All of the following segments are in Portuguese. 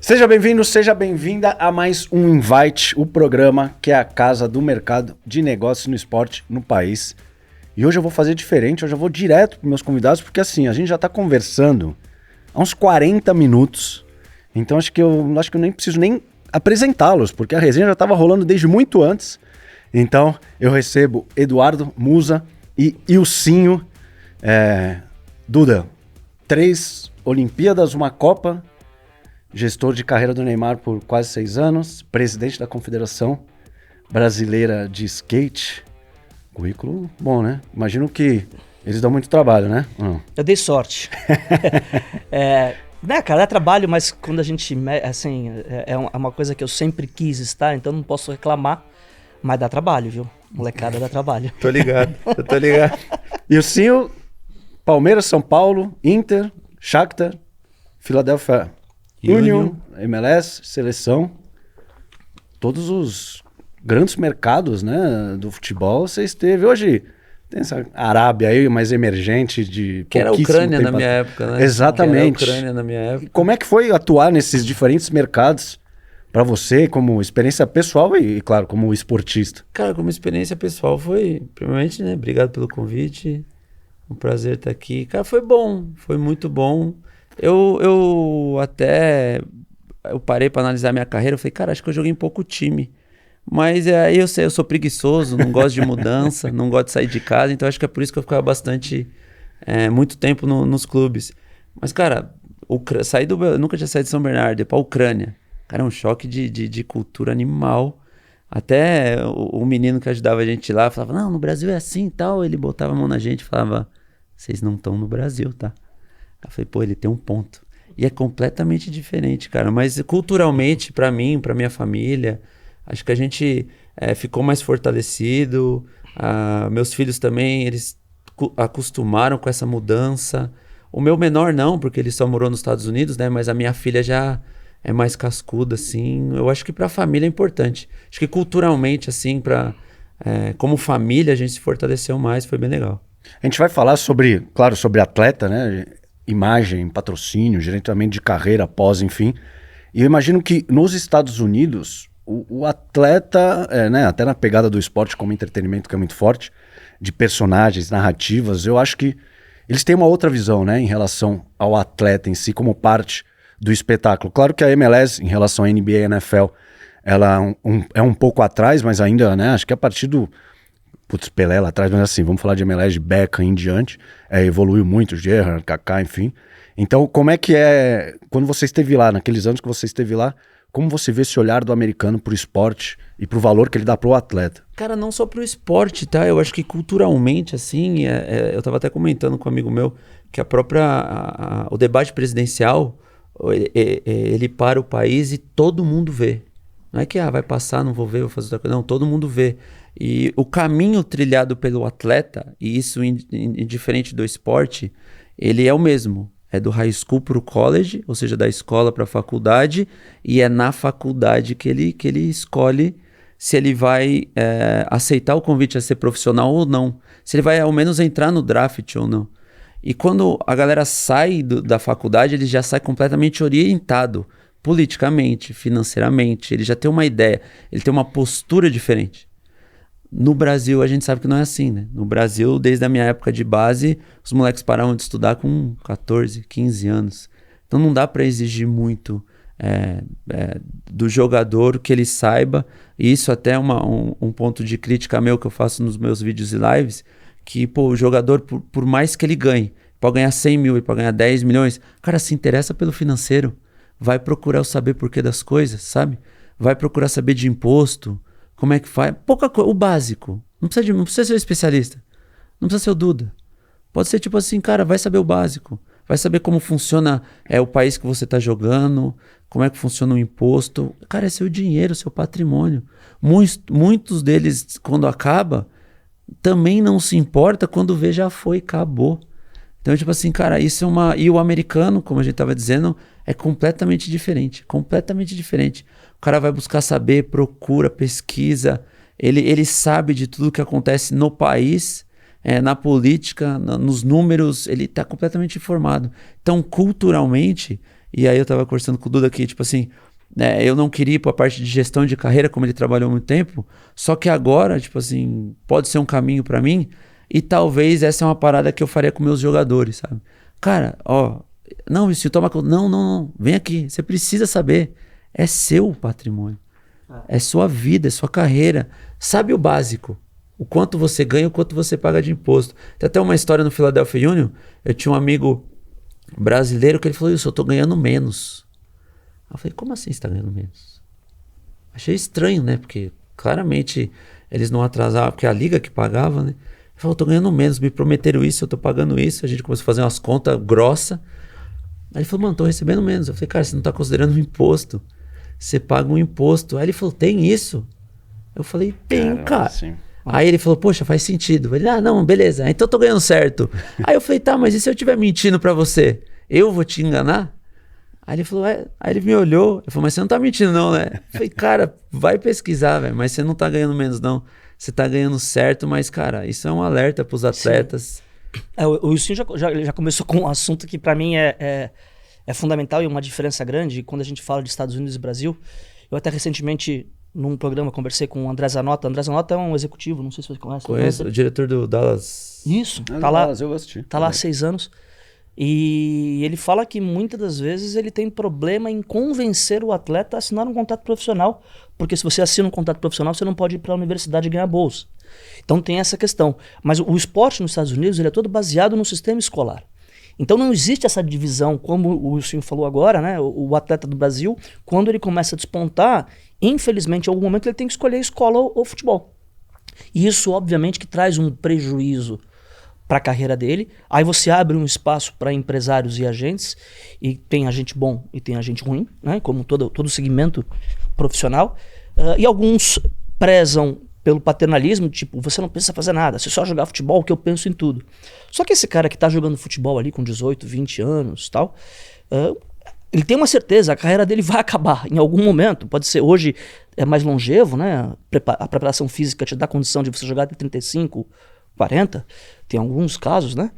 Seja bem-vindo, seja bem-vinda a mais um Invite, o programa que é a casa do mercado de negócios no esporte no país. E hoje eu vou fazer diferente, hoje eu vou direto para meus convidados, porque assim, a gente já está conversando há uns 40 minutos, então acho que eu nem preciso nem apresentá-los, porque a resenha já estava rolando desde muito antes. Então eu recebo Eduardo Musa e Ilcinho. Duda, 3 Olimpíadas, uma Copa, gestor de carreira do Neymar por quase 6 anos, presidente da Confederação Brasileira de Skate. Currículo bom, né? Imagino que eles dão muito trabalho, né? Eu dei sorte. Né, cara, é trabalho, mas quando a gente, assim, é uma coisa que eu sempre quis estar, então não posso reclamar, mas dá trabalho, viu? Molecada dá trabalho. Tô ligado. E o Cinho, Palmeiras, São Paulo, Inter, Shakhtar, Philadelphia Union, MLS, seleção, todos os grandes mercados, né, do futebol, você esteve. Hoje tem essa Arábia aí, mais emergente de que era a Ucrânia na minha época, né? Exatamente. Que era a Ucrânia na minha época. Como é que foi atuar nesses diferentes mercados para você, como experiência pessoal e, claro, como esportista? Cara, como experiência pessoal foi, primeiramente, né, obrigado pelo convite, um prazer estar aqui. Cara, foi bom, foi muito bom. Eu parei para analisar minha carreira, eu falei, cara, acho que eu joguei em pouco time. Mas aí eu sou preguiçoso, não gosto de mudança, não gosto de sair de casa, então acho que é por isso que eu ficava muito tempo nos clubes. Mas, cara, eu nunca tinha saído de São Bernardo, para a Ucrânia. Cara, é um choque de cultura animal. Até o menino que ajudava a gente lá falava, não, no Brasil é assim e tal. Ele botava a mão na gente e falava, vocês não estão no Brasil, tá? Eu falei, pô, ele tem um ponto. E é completamente diferente, cara. Mas culturalmente, pra mim, pra minha família, acho que a gente ficou mais fortalecido. Meus filhos também, eles acostumaram com essa mudança. O meu menor não, porque ele só morou nos Estados Unidos, né? Mas a minha filha já é mais cascuda, assim. Eu acho que pra família é importante. Acho que culturalmente, assim, como família, a gente se fortaleceu mais, foi bem legal. A gente vai falar sobre atleta, né? Imagem, patrocínio, gerenciamento de carreira, pós, enfim. E eu imagino que nos Estados Unidos, o atleta, né, até na pegada do esporte como entretenimento que é muito forte, de personagens, narrativas, eu acho que eles têm uma outra visão, né, em relação ao atleta em si, como parte do espetáculo. Claro que a MLS, em relação à NBA e NFL, ela é um pouco atrás, mas ainda, né, acho que a partir do... Pelé lá atrás, mas assim, vamos falar de MLS, de Beckham em diante, evoluiu muito, Gerrard, Kaká, enfim. Então, como é que quando você esteve lá, naqueles anos que você esteve lá, como você vê esse olhar do americano pro esporte e pro valor que ele dá pro atleta? Cara, não só pro esporte, tá? Eu acho que culturalmente, assim, eu tava até comentando com um amigo meu que o debate presidencial, ele para o país e todo mundo vê. Não é que vai passar, não vou ver, vou fazer outra coisa. Não, todo mundo vê. E o caminho trilhado pelo atleta, e isso indiferente do esporte, ele é o mesmo. É do high school para o college, ou seja, da escola para a faculdade, e é na faculdade que ele escolhe se ele vai aceitar o convite a ser profissional ou não. Se ele vai ao menos entrar no draft ou não. E quando a galera sai da faculdade, ele já sai completamente orientado. Politicamente, financeiramente, ele já tem uma ideia, ele tem uma postura diferente. No Brasil, a gente sabe que não é assim, né? No Brasil, desde a minha época de base, os moleques paravam de estudar com 14, 15 anos. Então não dá para exigir muito do jogador que ele saiba, e isso até é um ponto de crítica meu que eu faço nos meus vídeos e lives, que o jogador, por mais que ele ganhe, pode ganhar 100 mil e pode ganhar 10 milhões, cara, se interessa pelo financeiro. Vai procurar saber porquê das coisas, sabe? Vai procurar saber de imposto, como é que faz. Pouca coisa, o básico. Não precisa ser especialista. Não precisa ser o Duda. Pode ser tipo assim, cara, vai saber o básico. Vai saber como funciona o país que você está jogando, como é que funciona o imposto. Cara, é seu dinheiro, seu patrimônio. Muitos deles, quando acaba, também não se importa quando vê já foi, acabou. Então, tipo assim, cara, isso é E o americano, como a gente estava dizendo, é completamente diferente. Completamente diferente. O cara vai buscar saber, procura, pesquisa. Ele sabe de tudo que acontece no país, na política, nos números. Ele está completamente informado. Então, culturalmente, E aí eu tava conversando com o Duda aqui, tipo assim, né, eu não queria ir pra parte de gestão de carreira, como ele trabalhou há muito tempo, só que agora, tipo assim, pode ser um caminho pra mim, e talvez essa é uma parada que eu faria com meus jogadores, sabe? Cara, ó, não, Vici, toma conta. Não, vem aqui, você precisa saber, é seu patrimônio, é sua vida, é sua carreira, sabe o básico, o quanto você ganha, o quanto você paga de imposto. Tem até uma história no Philadelphia Union, eu tinha um amigo brasileiro que ele falou isso, eu tô ganhando menos. Eu falei, como assim você tá ganhando menos? Achei estranho, né? Porque claramente eles não atrasavam, porque a liga que pagava, né? Ele falou, eu tô ganhando menos, me prometeram isso, eu tô pagando isso. A gente começou a fazer umas contas grossas. Aí ele falou, mano, tô recebendo menos. Eu falei, cara, você não tá considerando um imposto. Você paga um imposto. Aí ele falou, tem isso? Eu falei, tem, cara. Assim. Aí ele falou, poxa, faz sentido. Ele, não, beleza, então eu tô ganhando certo. Aí eu falei, tá, mas e se eu estiver mentindo pra você? Eu vou te enganar? Aí ele falou, Aí ele me olhou, eu falei, mas você não tá mentindo não, né? Eu falei, cara, vai pesquisar, velho, mas você não tá ganhando menos não. Você tá ganhando certo, mas, cara, isso é um alerta pros atletas. O Wilson já começou com um assunto que pra mim é fundamental e uma diferença grande quando a gente fala de Estados Unidos e Brasil. Eu até recentemente, num programa, conversei com o André Zanota. André Zanota é um executivo, não sei se você conhece. Conheço, o diretor do Dallas. Isso, Tá lá, eu assisti. Tá lá há 6 anos. E ele fala que muitas das vezes ele tem problema em convencer o atleta a assinar um contrato profissional, porque se você assina um contrato profissional, você não pode ir para a universidade e ganhar bolsa. Então tem essa questão. Mas o esporte nos Estados Unidos ele é todo baseado no sistema escolar. Então não existe essa divisão, como o Wilson falou agora, né? O atleta do Brasil, quando ele começa a despontar, infelizmente, em algum momento ele tem que escolher escola ou futebol. E isso, obviamente, que traz um prejuízo para a carreira dele. Aí você abre um espaço para empresários e agentes, e tem agente bom e tem agente ruim, né? Como todo segmento profissional. E alguns prezam pelo paternalismo, tipo, você não precisa fazer nada, se só jogar futebol que eu penso em tudo. Só que esse cara que tá jogando futebol ali com 18, 20 anos tal, ele tem uma certeza, a carreira dele vai acabar em algum momento. Pode ser hoje é mais longevo, né? A preparação física te dá condição de você jogar até 35, 40, tem alguns casos, né?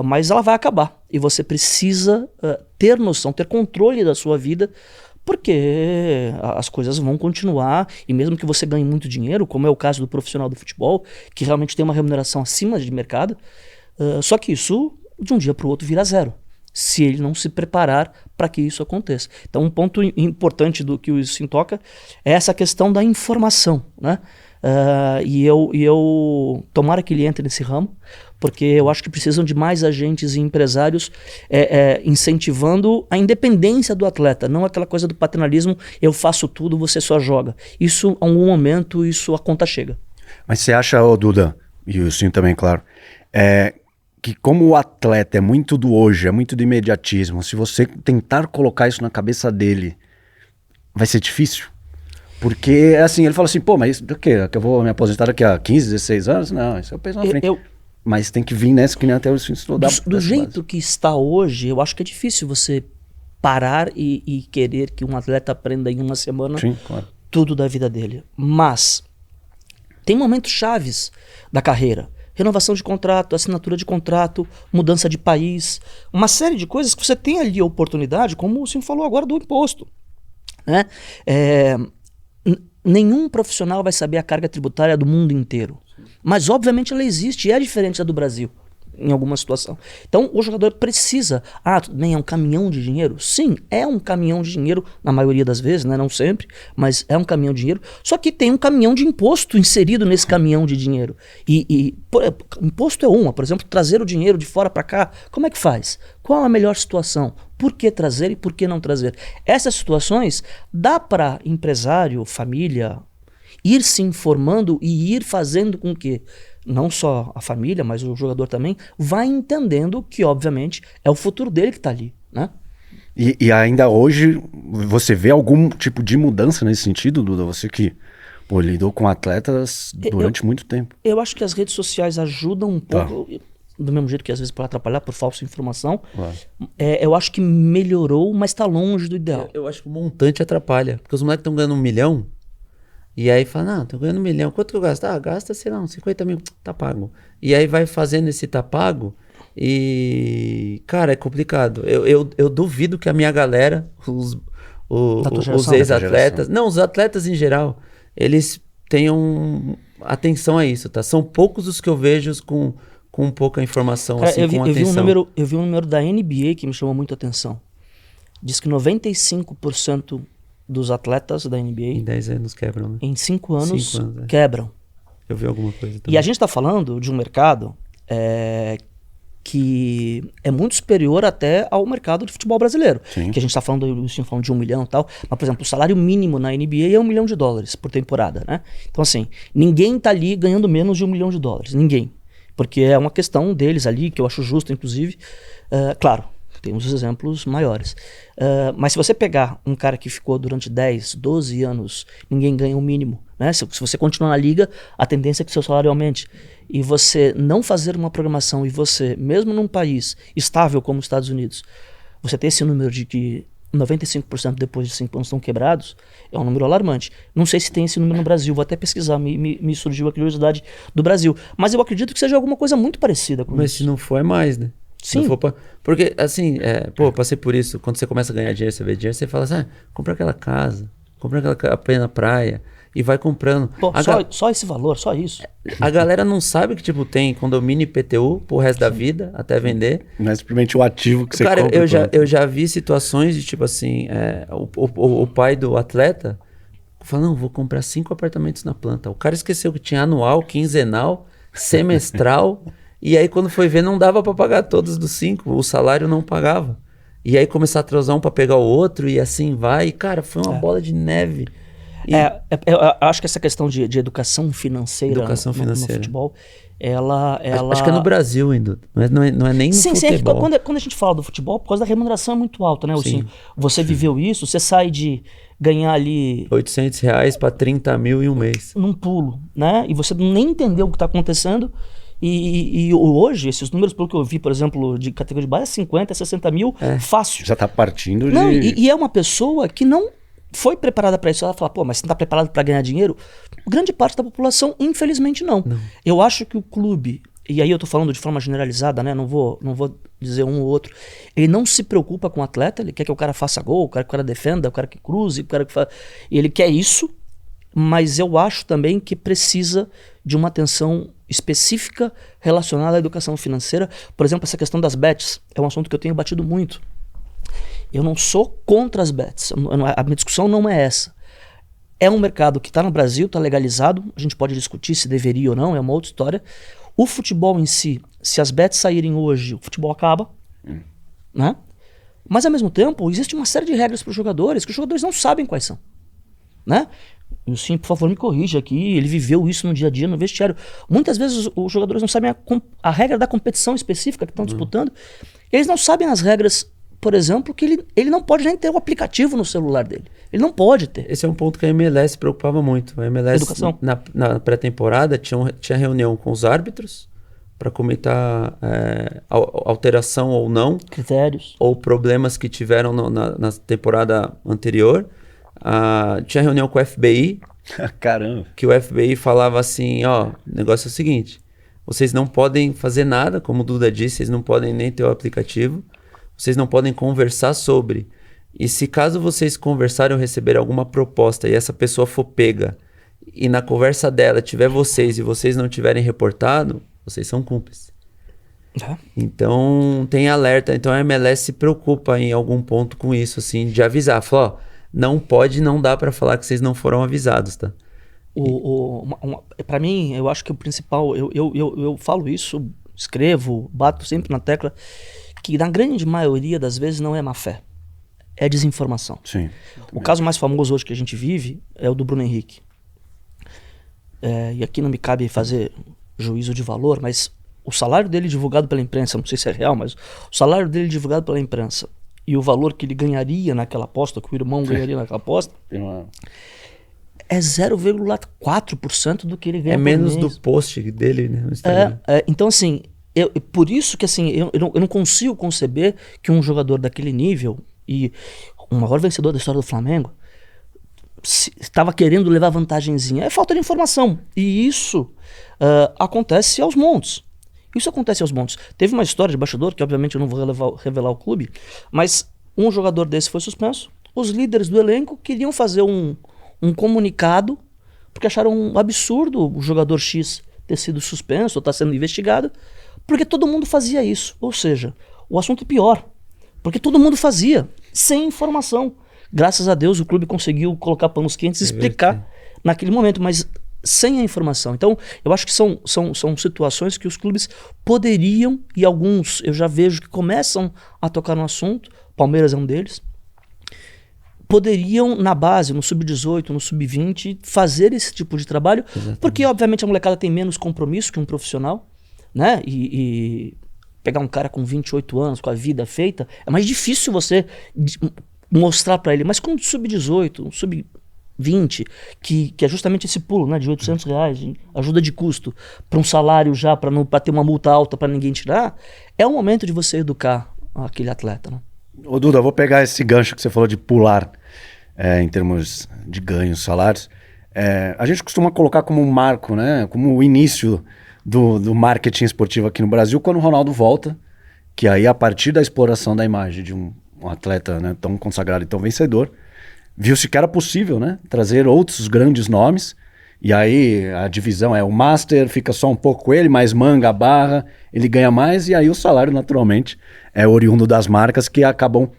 Mas ela vai acabar e você precisa ter noção, ter controle da sua vida, porque as coisas vão continuar, e mesmo que você ganhe muito dinheiro, como é o caso do profissional do futebol, que realmente tem uma remuneração acima de mercado, só que isso de um dia para o outro vira zero, se ele não se preparar para que isso aconteça. Então um ponto importante do que o Wilson toca é essa questão da informação, né? E eu tomara que ele entre nesse ramo, porque eu acho que precisam de mais agentes e empresários incentivando a independência do atleta, não aquela coisa do paternalismo, eu faço tudo, você só joga. Isso, em algum momento, a conta chega. Mas você acha, Duda, e o Sim também, claro, que como o atleta é muito do hoje, é muito do imediatismo, se você tentar colocar isso na cabeça dele, vai ser difícil? Porque, assim, ele fala assim, pô, mas do quê? Que eu vou me aposentar daqui a 15, 16 anos? Não, isso eu penso na frente. Mas tem que vir nessa, que nem até o estudar. Do jeito que está hoje, eu acho que é difícil você parar e querer que um atleta aprenda em uma semana. Sim, claro. Tudo da vida dele. Mas tem momentos chaves da carreira. Renovação de contrato, assinatura de contrato, mudança de país, uma série de coisas que você tem ali a oportunidade, como o senhor falou agora do imposto, né? Nenhum profissional vai saber a carga tributária do mundo inteiro. Mas, obviamente, ela existe e é diferente da do Brasil, em alguma situação. Então, o jogador precisa... tudo bem, é um caminhão de dinheiro? Sim, é um caminhão de dinheiro, na maioria das vezes, né? Não sempre, mas é um caminhão de dinheiro. Só que tem um caminhão de imposto inserido nesse caminhão de dinheiro. Imposto é por exemplo, trazer o dinheiro de fora para cá, como é que faz? Qual a melhor situação? Por que trazer e por que não trazer? Essas situações dá para empresário, família, ir se informando e ir fazendo com que não só a família, mas o jogador também, vai entendendo que, obviamente, é o futuro dele que está ali, né? E ainda hoje, você vê algum tipo de mudança nesse sentido, Duda? Você que lidou com atletas durante muito tempo. Eu acho que as redes sociais ajudam um pouco... Do mesmo jeito que às vezes pode atrapalhar por falsa informação. Claro. Eu acho que melhorou, mas está longe do ideal. Eu acho que o montante atrapalha. Porque os moleques estão ganhando 1 milhão. E aí fala, não, tô ganhando 1 milhão. Quanto que eu gasto? Gasta, sei lá, uns 50 mil. Tá pago. E aí vai fazendo esse tá pago. E, cara, é complicado. Eu duvido que a minha galera, Da tua os geração? ex-atletas, não, os atletas em geral, eles tenham atenção a isso, tá? São poucos os que eu vejo com pouca informação, Cara, assim, eu vi com um atenção. número da NBA que me chamou muito a atenção. Diz que 95% dos atletas da Em NBA 10 anos quebram, né? em 5 anos, 5 anos, é. quebram. Eu vi alguma coisa também. E a gente está falando de um mercado que é muito superior até ao mercado de futebol brasileiro. Sim. Que a gente está falando de 1 milhão e tal. Mas, por exemplo, o salário mínimo na NBA é $1 milhão por temporada, né? Então, assim, ninguém tá ali ganhando menos de $1 milhão. Ninguém. Porque é uma questão deles ali, que eu acho justo, inclusive. Claro, tem uns exemplos maiores. Mas se você pegar um cara que ficou durante 10, 12 anos, ninguém ganha o mínimo. Né? Se você continuar na liga, a tendência é que seu salário aumente. E você não fazer uma programação e você, mesmo num país estável como os Estados Unidos, você ter esse número de que 95% depois de 5 anos estão quebrados, é um número alarmante. Não sei se tem esse número no Brasil, vou até pesquisar, me surgiu a curiosidade do Brasil. Mas eu acredito que seja alguma coisa muito parecida com Mas isso. se não for, é mais, né? Se Sim. não for porque, assim, eu passei por isso. Quando você começa a ganhar dinheiro, você vê dinheiro, você fala assim, compra aquela casa, compra aquela capinha na praia, e vai comprando. Pô, só esse valor, só isso. A galera não sabe que, tipo, tem condomínio IPTU pro resto da vida, até vender. Não é simplesmente o ativo que você Cara, compra. eu já vi situações de, tipo assim, o pai do atleta fala, não, vou comprar 5 apartamentos na planta. O cara esqueceu que tinha anual, quinzenal, semestral, e aí quando foi ver não dava pra pagar todos dos 5, o salário não pagava. E aí começar a atrasar um pra pegar o outro, e assim vai. E, cara, foi uma bola de neve. Eu acho que essa questão de educação financeira, Educação financeira. no futebol, ela... Acho que é no Brasil ainda, não é nem no Sim, futebol. é que quando a gente fala do futebol, por causa da remuneração é muito alta, né? Assim, você viveu isso, você sai de ganhar ali R$800 para 30 mil em um mês. num pulo, né? E você nem entendeu o que está acontecendo. E hoje, esses números, pelo que eu vi, por exemplo, de categoria de base, é 50, 60 mil, fácil. Já tá partindo de... Não, e é uma pessoa que não foi preparada para isso. Ela fala, pô, mas você não está preparado para ganhar dinheiro? Grande parte da população, infelizmente, não. Eu acho que o clube, e aí eu tô falando de forma generalizada, né? Não vou dizer um ou outro. Ele não se preocupa com o atleta, ele quer que o cara faça gol, quer que o cara defenda, o cara que cruze, o cara que ele quer isso, mas eu acho também que precisa de uma atenção específica relacionada à educação financeira. Por exemplo, essa questão das bets é um assunto que eu tenho batido muito. Eu não sou contra as bets, a minha discussão não é essa. É um mercado que está no Brasil, está legalizado, a gente pode discutir se deveria ou não, é uma outra história. O futebol em si, se as bets saírem hoje, o futebol acaba, né? Mas ao mesmo tempo, existe uma série de regras para os jogadores que os jogadores não sabem quais são, né? E sim, por favor, me corrija aqui, ele viveu isso no dia a dia, no vestiário. Muitas vezes os jogadores não sabem a regra da competição específica que estão disputando. Eles não sabem as regras, por exemplo, que ele não pode nem ter o aplicativo no celular dele. Ele não pode ter. Esse é um ponto que a MLS se preocupava muito. A MLS, Educação. na pré-temporada, tinha reunião com os árbitros para comentar alteração ou não, Critérios. ou problemas que tiveram na temporada anterior. Tinha reunião com o FBI, Caramba. que o FBI falava assim, ó, o negócio é o seguinte, vocês não podem fazer nada, como o Duda disse, vocês não podem nem ter o aplicativo, vocês não podem conversar sobre. E se caso vocês conversarem ou receberem alguma proposta e essa pessoa for pega e na conversa dela tiver vocês e vocês não tiverem reportado, vocês são cúmplices. Então tem alerta. Então a MLS se preocupa em algum ponto com isso, assim, de avisar. Fala, ó, não pode, não dá pra falar que vocês não foram avisados, tá? Pra mim, eu acho que o principal, eu falo isso, escrevo, bato sempre na tecla, que na grande maioria das vezes não é má fé, é desinformação. Sim. O caso mais famoso hoje que a gente vive é o do Bruno Henrique. E aqui não me cabe fazer juízo de valor, mas o salário dele divulgado pela imprensa, não sei se é real, mas o salário dele divulgado pela imprensa e o valor que ele ganharia naquela aposta, que o irmão ganharia naquela aposta, é 0,4% do que ele ganha É por menos mês. do post dele, né, no Instagram. Então, assim, por isso que assim, eu não consigo conceber que um jogador daquele nível e o maior vencedor da história do Flamengo estava querendo levar vantagenzinha. É falta de informação. E isso acontece aos montes. Isso acontece aos montes. Teve uma história de bastidor, que obviamente eu não vou revelar o clube, mas um jogador desse foi suspenso. Os líderes do elenco queriam fazer um comunicado, porque acharam um absurdo o jogador X ter sido suspenso ou estar sendo investigado, porque todo mundo fazia isso. Ou seja, o assunto é pior, porque todo mundo fazia, sem informação. Graças a Deus o clube conseguiu colocar panos quentes e explicar naquele momento, mas sem a informação. Então, eu acho que são situações que os clubes poderiam, e alguns eu já vejo que começam a tocar no assunto, Palmeiras é um deles, poderiam, na base, no sub-18, no sub-20, fazer esse tipo de trabalho, porque, obviamente, a molecada tem menos compromisso que um profissional, né? E pegar um cara com 28 anos, com a vida feita, é mais difícil você mostrar para ele. Mas com um sub-18, um sub-20, que é justamente esse pulo, né, de R$800, de ajuda de custo, para um salário já, para ter uma multa alta para ninguém tirar, é o momento de você educar aquele atleta, né? Ô Duda, eu vou pegar esse gancho que você falou de pular em termos de ganhos, salários. A gente costuma colocar como um marco, né, como o início do marketing esportivo aqui no Brasil, quando o Ronaldo volta, que aí a partir da exploração da imagem de um atleta, né, tão consagrado e tão vencedor, viu-se que era possível, né, trazer outros grandes nomes. E aí a divisão é o Master, fica só um pouco com ele, mais manga, barra, ele ganha mais, e aí o salário naturalmente é oriundo das marcas que acabam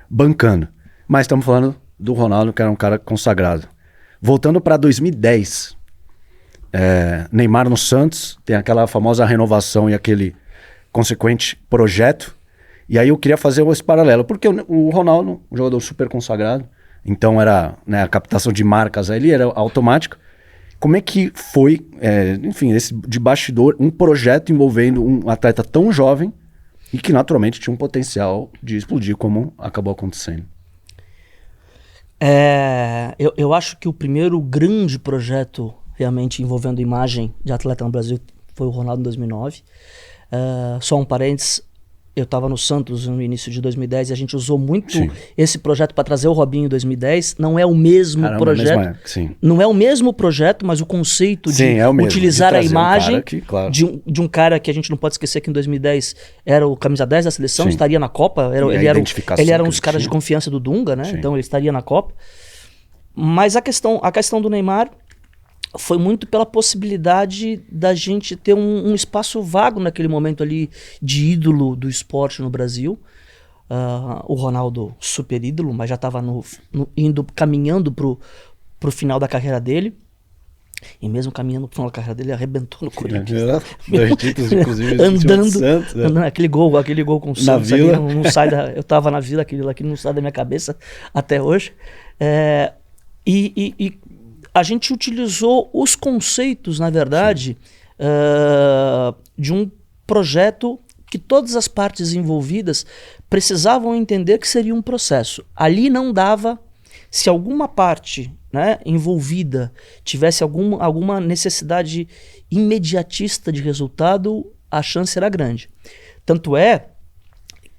bancando. Mas estamos falando do Ronaldo, que era um cara consagrado. Voltando para 2010, Neymar no Santos, tem aquela famosa renovação e aquele consequente projeto. E aí eu queria fazer esse paralelo, porque o Ronaldo, um jogador super consagrado, então era, né, a captação de marcas ali era automática. Como é que foi, enfim, esse de bastidor, um projeto envolvendo um atleta tão jovem e que naturalmente tinha um potencial de explodir, como acabou acontecendo? Eu acho que o primeiro grande projeto realmente envolvendo imagem de atleta no Brasil foi o Ronaldo em 2009. Só um parênteses, eu estava no Santos no início de 2010 e a gente usou muito esse projeto para trazer o Robinho em 2010. Não é o mesmo projeto. Não é o mesmo projeto, mas o conceito de utilizar a imagem de um cara que a gente não pode esquecer que em 2010 era o camisa 10 da seleção, estaria na Copa. Ele era um dos caras de confiança do Dunga, né? Então ele estaria na Copa. Mas a questão do Neymar foi muito pela possibilidade da gente ter um espaço vago naquele momento ali de ídolo do esporte no Brasil. O Ronaldo super ídolo, mas já estava caminhando pro final da carreira dele. E mesmo caminhando pro final da carreira dele, arrebentou no Corinthians. Dois títulos, inclusive, andando, aquele gol com o Santos. Não sai eu estava na Vila, aquilo aqui não sai da minha cabeça até hoje. E a gente utilizou os conceitos, na verdade, de um projeto que todas as partes envolvidas precisavam entender que seria um processo. Ali não dava, se alguma parte, né, envolvida tivesse alguma necessidade imediatista de resultado, a chance era grande. Tanto é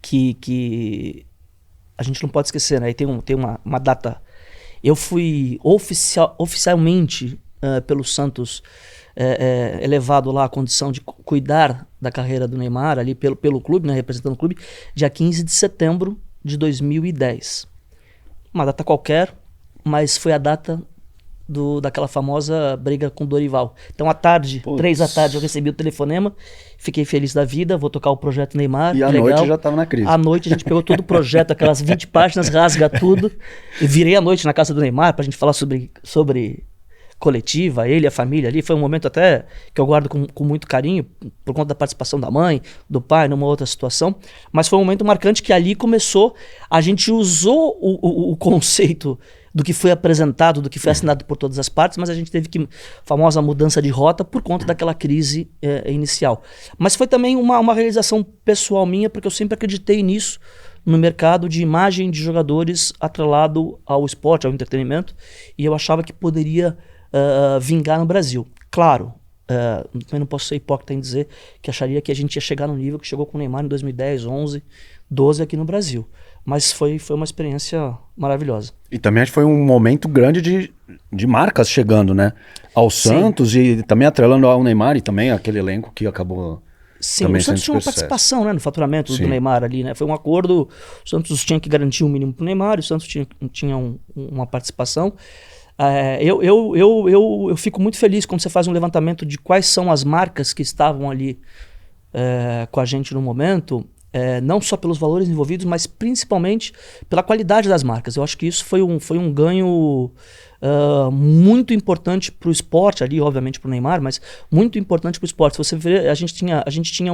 que a gente não pode esquecer, né? Tem uma data. Eu fui oficialmente pelo Santos elevado lá à condição de cuidar da carreira do Neymar ali pelo clube, né, representando o clube, dia 15 de setembro de 2010. Uma data qualquer, mas foi a data daquela famosa briga com o Dorival. Então à tarde, 3 da tarde, eu recebi o telefonema, fiquei feliz da vida, vou tocar o projeto Neymar. E à noite já estava na crise. À noite a gente pegou todo o projeto, aquelas 20 páginas, rasga tudo. E virei à noite na casa do Neymar pra gente falar sobre coletiva, ele, a família ali. Foi um momento até que eu guardo com muito carinho, por conta da participação da mãe, do pai, numa outra situação. Mas foi um momento marcante que ali começou, a gente usou o conceito do que foi apresentado, do que foi assinado por todas as partes, mas a gente teve famosa mudança de rota por conta daquela crise inicial. Mas foi também uma realização pessoal minha, porque eu sempre acreditei nisso, no mercado de imagem de jogadores atrelado ao esporte, ao entretenimento, e eu achava que poderia vingar no Brasil. Claro, também não posso ser hipócrita em dizer que acharia que a gente ia chegar no nível que chegou com o Neymar em 2010, 11, 12 aqui no Brasil. Mas foi uma experiência maravilhosa. E também acho que foi um momento grande de marcas chegando, né? Ao Santos e também atrelando ao Neymar e também aquele elenco que acabou Sim, também o Santos sente tinha uma sucesso. participação, né, no faturamento Sim. do Neymar ali, né? Foi um acordo, o Santos tinha que garantir um mínimo pro Neymar, e o Santos tinha uma participação. Eu fico muito feliz quando você faz um levantamento de quais são as marcas que estavam ali com a gente no momento, não só pelos valores envolvidos, mas principalmente pela qualidade das marcas. Eu acho que isso foi um ganho muito importante para o esporte ali, obviamente para o Neymar, mas muito importante para o esporte. Se você ver, a gente tinha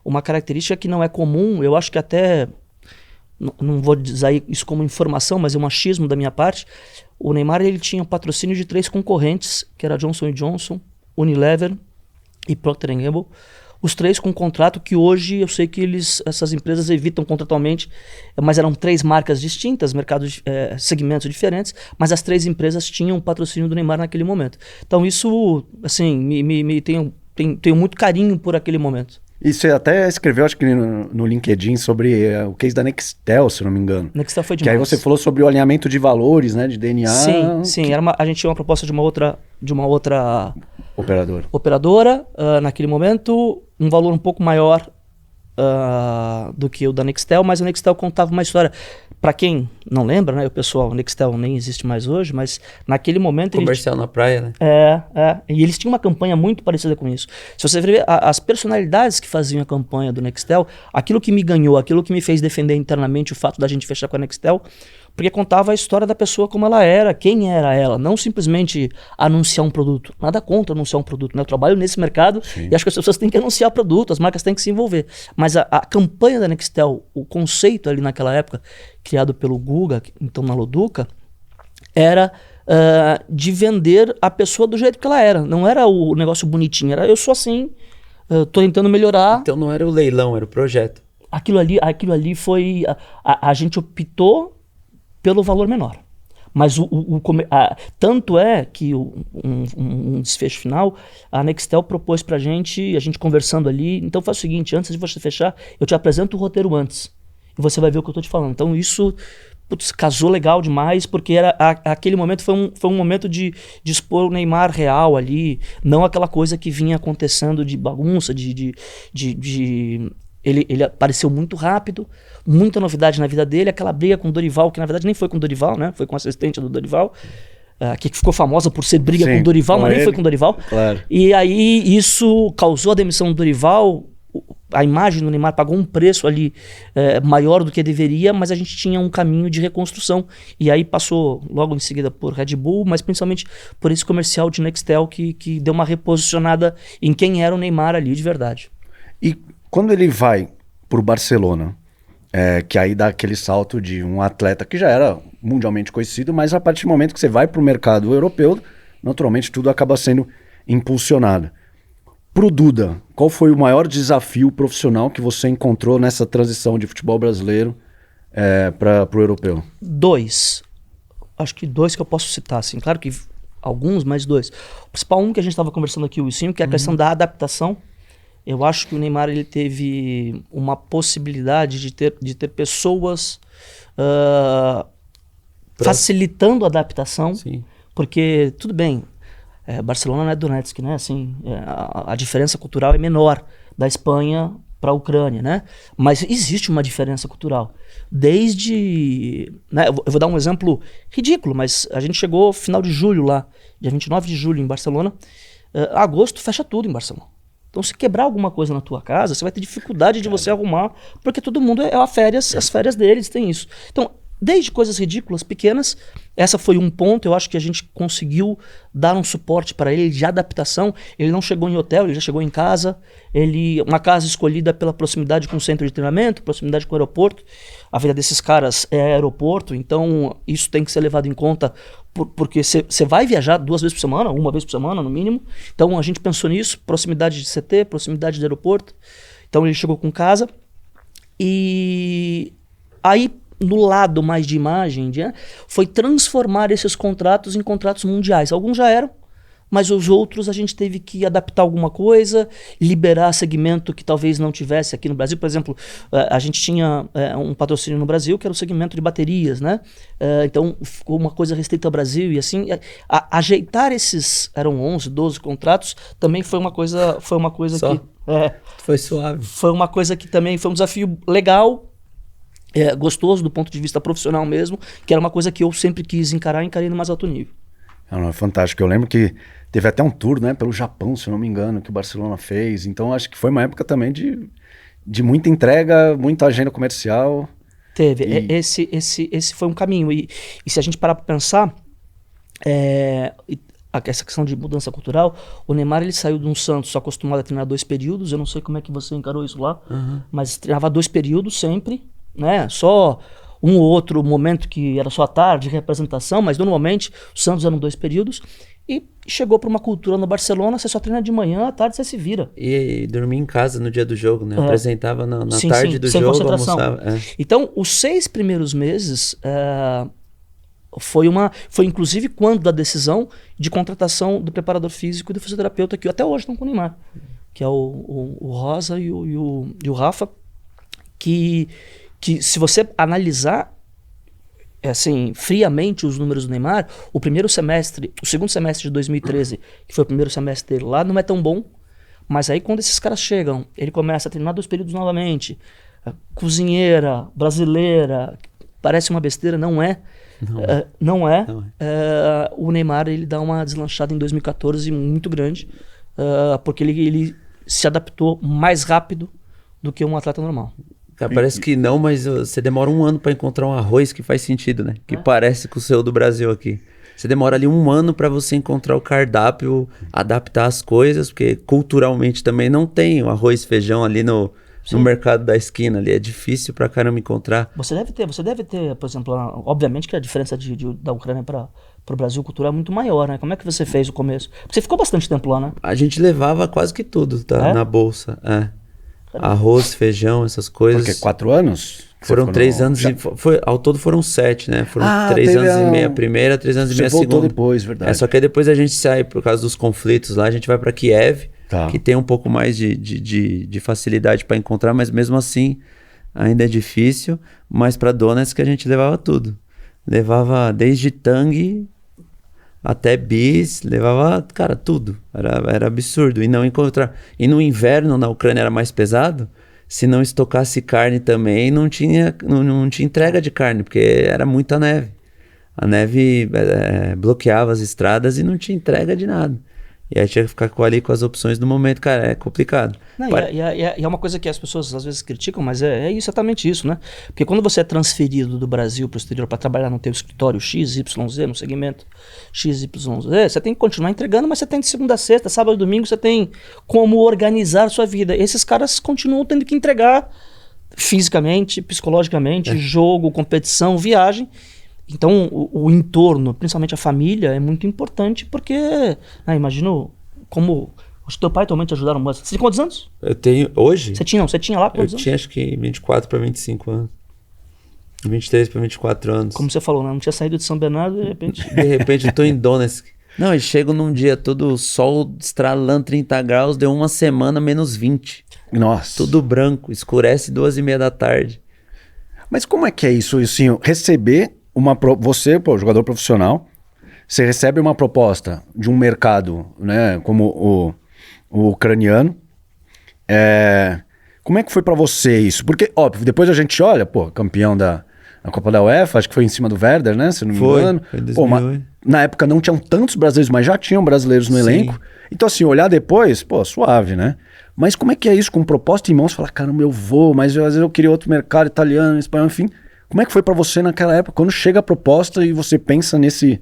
uma característica que não é comum, eu acho que até, não vou dizer isso como informação, mas é um achismo da minha parte. O Neymar ele tinha um patrocínio de 3 concorrentes, que era Johnson & Johnson, Unilever e Procter & Gamble. Os 3 com um contrato que hoje eu sei que essas empresas evitam contratualmente, mas eram 3 marcas distintas, mercados, segmentos diferentes, mas as 3 empresas tinham o patrocínio do Neymar naquele momento. Então isso, assim, tenho muito carinho por aquele momento. E você até escreveu, acho que no LinkedIn, sobre o case da Nextel, se não me engano. Nextel foi Que demais. aí você falou sobre o alinhamento de valores, né? De DNA. Sim. A gente tinha uma proposta de uma outra Operadora. Naquele momento, um valor um pouco maior do que o da Nextel, mas a Nextel contava uma história. Para quem não lembra, né? O pessoal, a Nextel nem existe mais hoje, mas naquele momento... Comercial na praia, né? E eles tinham uma campanha muito parecida com isso. Se você ver as personalidades que faziam a campanha do Nextel, aquilo que me ganhou, aquilo que me fez defender internamente o fato da gente fechar com a Nextel, porque contava a história da pessoa como ela era, quem era ela, não simplesmente anunciar um produto. Nada contra anunciar um produto, né? Eu trabalho nesse mercado. Sim. E acho que as pessoas têm que anunciar produto, as marcas têm que se envolver. Mas a campanha da Nextel, o conceito ali naquela época, criado pelo Guga, então na Loduca, era de vender a pessoa do jeito que ela era. Não era o negócio bonitinho, era eu sou assim, tô tentando melhorar. Então não era o leilão, era o projeto. Aquilo ali foi... A gente optou pelo valor menor. Mas tanto é que um desfecho final, a Nextel propôs pra gente, a gente conversando ali, então faz o seguinte, antes de você fechar, eu te apresento o roteiro antes, e você vai ver o que eu tô te falando. Então isso, casou legal demais, porque aquele momento foi um momento de expor o Neymar real ali, não aquela coisa que vinha acontecendo de bagunça, Ele apareceu muito rápido, muita novidade na vida dele, aquela briga com o Dorival, que na verdade nem foi com o Dorival, né? Foi com o assistente do Dorival, que ficou famosa por ser briga com o Dorival, mas nem foi com o Dorival. Claro. E aí isso causou a demissão do Dorival, a imagem do Neymar pagou um preço ali maior do que deveria, mas a gente tinha um caminho de reconstrução. E aí passou logo em seguida por Red Bull, mas principalmente por esse comercial de Nextel que deu uma reposicionada em quem era o Neymar ali de verdade. E quando ele vai pro Barcelona, que aí dá aquele salto de um atleta que já era mundialmente conhecido, mas a partir do momento que você vai pro mercado europeu, naturalmente tudo acaba sendo impulsionado. Pro Duda, qual foi o maior desafio profissional que você encontrou nessa transição de futebol brasileiro pro europeu? 2. Acho que 2 que eu posso citar, assim. Claro que alguns, mas 2. O principal que a gente estava conversando aqui, o Wilson, que é a questão da adaptação. Eu acho que o Neymar ele teve uma possibilidade de ter pessoas facilitando a adaptação. Sim. Porque, tudo bem, Barcelona não é Donetsk, né? Assim, a diferença cultural é menor da Espanha para a Ucrânia, né? Mas existe uma diferença cultural. Desde... né, eu vou dar um exemplo ridículo, mas a gente chegou final de julho lá, dia 29 de julho em Barcelona. Agosto fecha tudo em Barcelona. Então, se quebrar alguma coisa na tua casa, você vai ter dificuldade de você arrumar, porque todo mundo as férias deles, tem isso. Então, desde coisas ridículas, pequenas, essa foi um ponto, eu acho que a gente conseguiu dar um suporte para ele de adaptação. Ele não chegou em hotel, ele já chegou em casa. Uma casa escolhida pela proximidade com o centro de treinamento, proximidade com o aeroporto. A vida desses caras é aeroporto, então isso tem que ser levado em conta, porque você vai viajar 2 vezes por semana, 1 vez por semana no mínimo. Então a gente pensou nisso, proximidade de CT, proximidade de aeroporto. Então ele chegou com casa. E aí, no lado mais de imagem, foi transformar esses contratos em contratos mundiais. Alguns já eram, mas os outros a gente teve que adaptar alguma coisa, liberar segmento que talvez não tivesse aqui no Brasil. Por exemplo, a gente tinha um patrocínio no Brasil que era o segmento de baterias, né? Então ficou uma coisa restrita ao Brasil e assim, ajeitar esses, eram 11, 12 contratos, também foi uma coisa Só? que... Foi suave. Foi uma coisa que também foi um desafio legal, gostoso do ponto de vista profissional mesmo, que era uma coisa que eu sempre quis encarar e encarei no mais alto nível. Não, é fantástico. Eu lembro que teve até um tour, né, pelo Japão, se eu não me engano, que o Barcelona fez. Então acho que foi uma época também de muita entrega, muita agenda comercial. Teve. Esse foi um caminho. E se a gente parar para pensar, essa questão de mudança cultural, o Neymar ele saiu de um Santos acostumado a treinar 2 períodos. Eu não sei como é que você encarou isso lá, mas treinava 2 períodos sempre, né? Só um ou outro momento que era só à tarde, representação, mas normalmente os Santos eram 2 períodos. E chegou para uma cultura no Barcelona, você só treina de manhã, à tarde você se vira. E dormia em casa no dia do jogo, né? Apresentava na tarde do sem jogo, concentração. almoçava. Então, os 6 primeiros meses foi inclusive quando da decisão de contratação do preparador físico e do fisioterapeuta, que até hoje estão com o Neymar, que é o Rosa e o Rafa, que se você analisar assim, friamente os números do Neymar, o segundo semestre de 2013, que foi o primeiro semestre dele lá, não é tão bom, mas aí quando esses caras chegam, ele começa a treinar 2 períodos novamente, cozinheira, brasileira, parece uma besteira, não é. O Neymar ele dá uma deslanchada em 2014 muito grande, porque ele se adaptou mais rápido do que um atleta normal. Cara, parece que não, mas você demora 1 ano para encontrar um arroz que faz sentido, né? Que parece com o seu do Brasil aqui. Você demora ali 1 ano para você encontrar o cardápio, adaptar as coisas, porque culturalmente também não tem o arroz e feijão ali no mercado da esquina ali. É difícil pra caramba encontrar. Você deve ter, por exemplo, obviamente que a diferença da Ucrânia para o Brasil cultural é muito maior, né? Como é que você fez o começo? Porque você ficou bastante tempo lá, né? A gente levava quase que tudo, tá? Na bolsa, Arroz, feijão, essas coisas. Porque 4 anos? Foram 3 anos, ao todo foram 7, né? Foram 3 anos e meio a primeira, 3 anos e meio a segunda. Você voltou depois, verdade. Só que aí depois a gente sai, por causa dos conflitos lá, a gente vai para Kiev, que tem um pouco mais de facilidade para encontrar, mas mesmo assim ainda é difícil. Mas para Donetsk a gente levava tudo. Levava desde tangue até bis, levava, cara, tudo. Era absurdo. E não encontrar. E no inverno na Ucrânia era mais pesado. Se não estocasse carne também, não tinha entrega de carne, porque era muita neve. A neve bloqueava as estradas e não tinha entrega de nada. E aí tinha que ficar ali com as opções do momento, cara, é complicado. Não, e é uma coisa que as pessoas às vezes criticam, mas é exatamente isso, né? Porque quando você é transferido do Brasil para o exterior para trabalhar no teu escritório XYZ, no segmento XYZ, você tem que continuar entregando, mas você tem de segunda a sexta, sábado e domingo, você tem como organizar a sua vida. Esses caras continuam tendo que entregar fisicamente, psicologicamente, jogo, competição, viagem. Então, o entorno, principalmente a família, é muito importante porque, imagino como os teu pai e tua mãe te ajudaram muito. Você tem quantos anos? Eu tenho, hoje? Você tinha lá quantos anos? Eu tinha acho que 24 para 25 anos. 23 para 24 anos. Como você falou, né? Não tinha saído de São Bernardo e de repente... De repente eu tô em Donetsk. Não, e chego num dia todo sol estralando 30 graus, deu uma semana menos 20. Nossa. Tudo branco, escurece 2h30 da tarde. Mas como é que é isso, assim, receber... Você, jogador profissional, você recebe uma proposta de um mercado, né, como o ucraniano. Como é que foi pra você isso? Porque, óbvio, depois a gente olha, campeão da Copa da UEFA, acho que foi em cima do Werder, né, se não me engano. Foi 2008. Na época não tinham tantos brasileiros, mas já tinham brasileiros no elenco. Então, assim, olhar depois, suave, né? Mas como é que é isso? Com proposta em mãos, falar, caramba, eu vou, mas às vezes eu queria outro mercado, italiano, espanhol, enfim... Como é que foi pra você naquela época, quando chega a proposta e você pensa nesse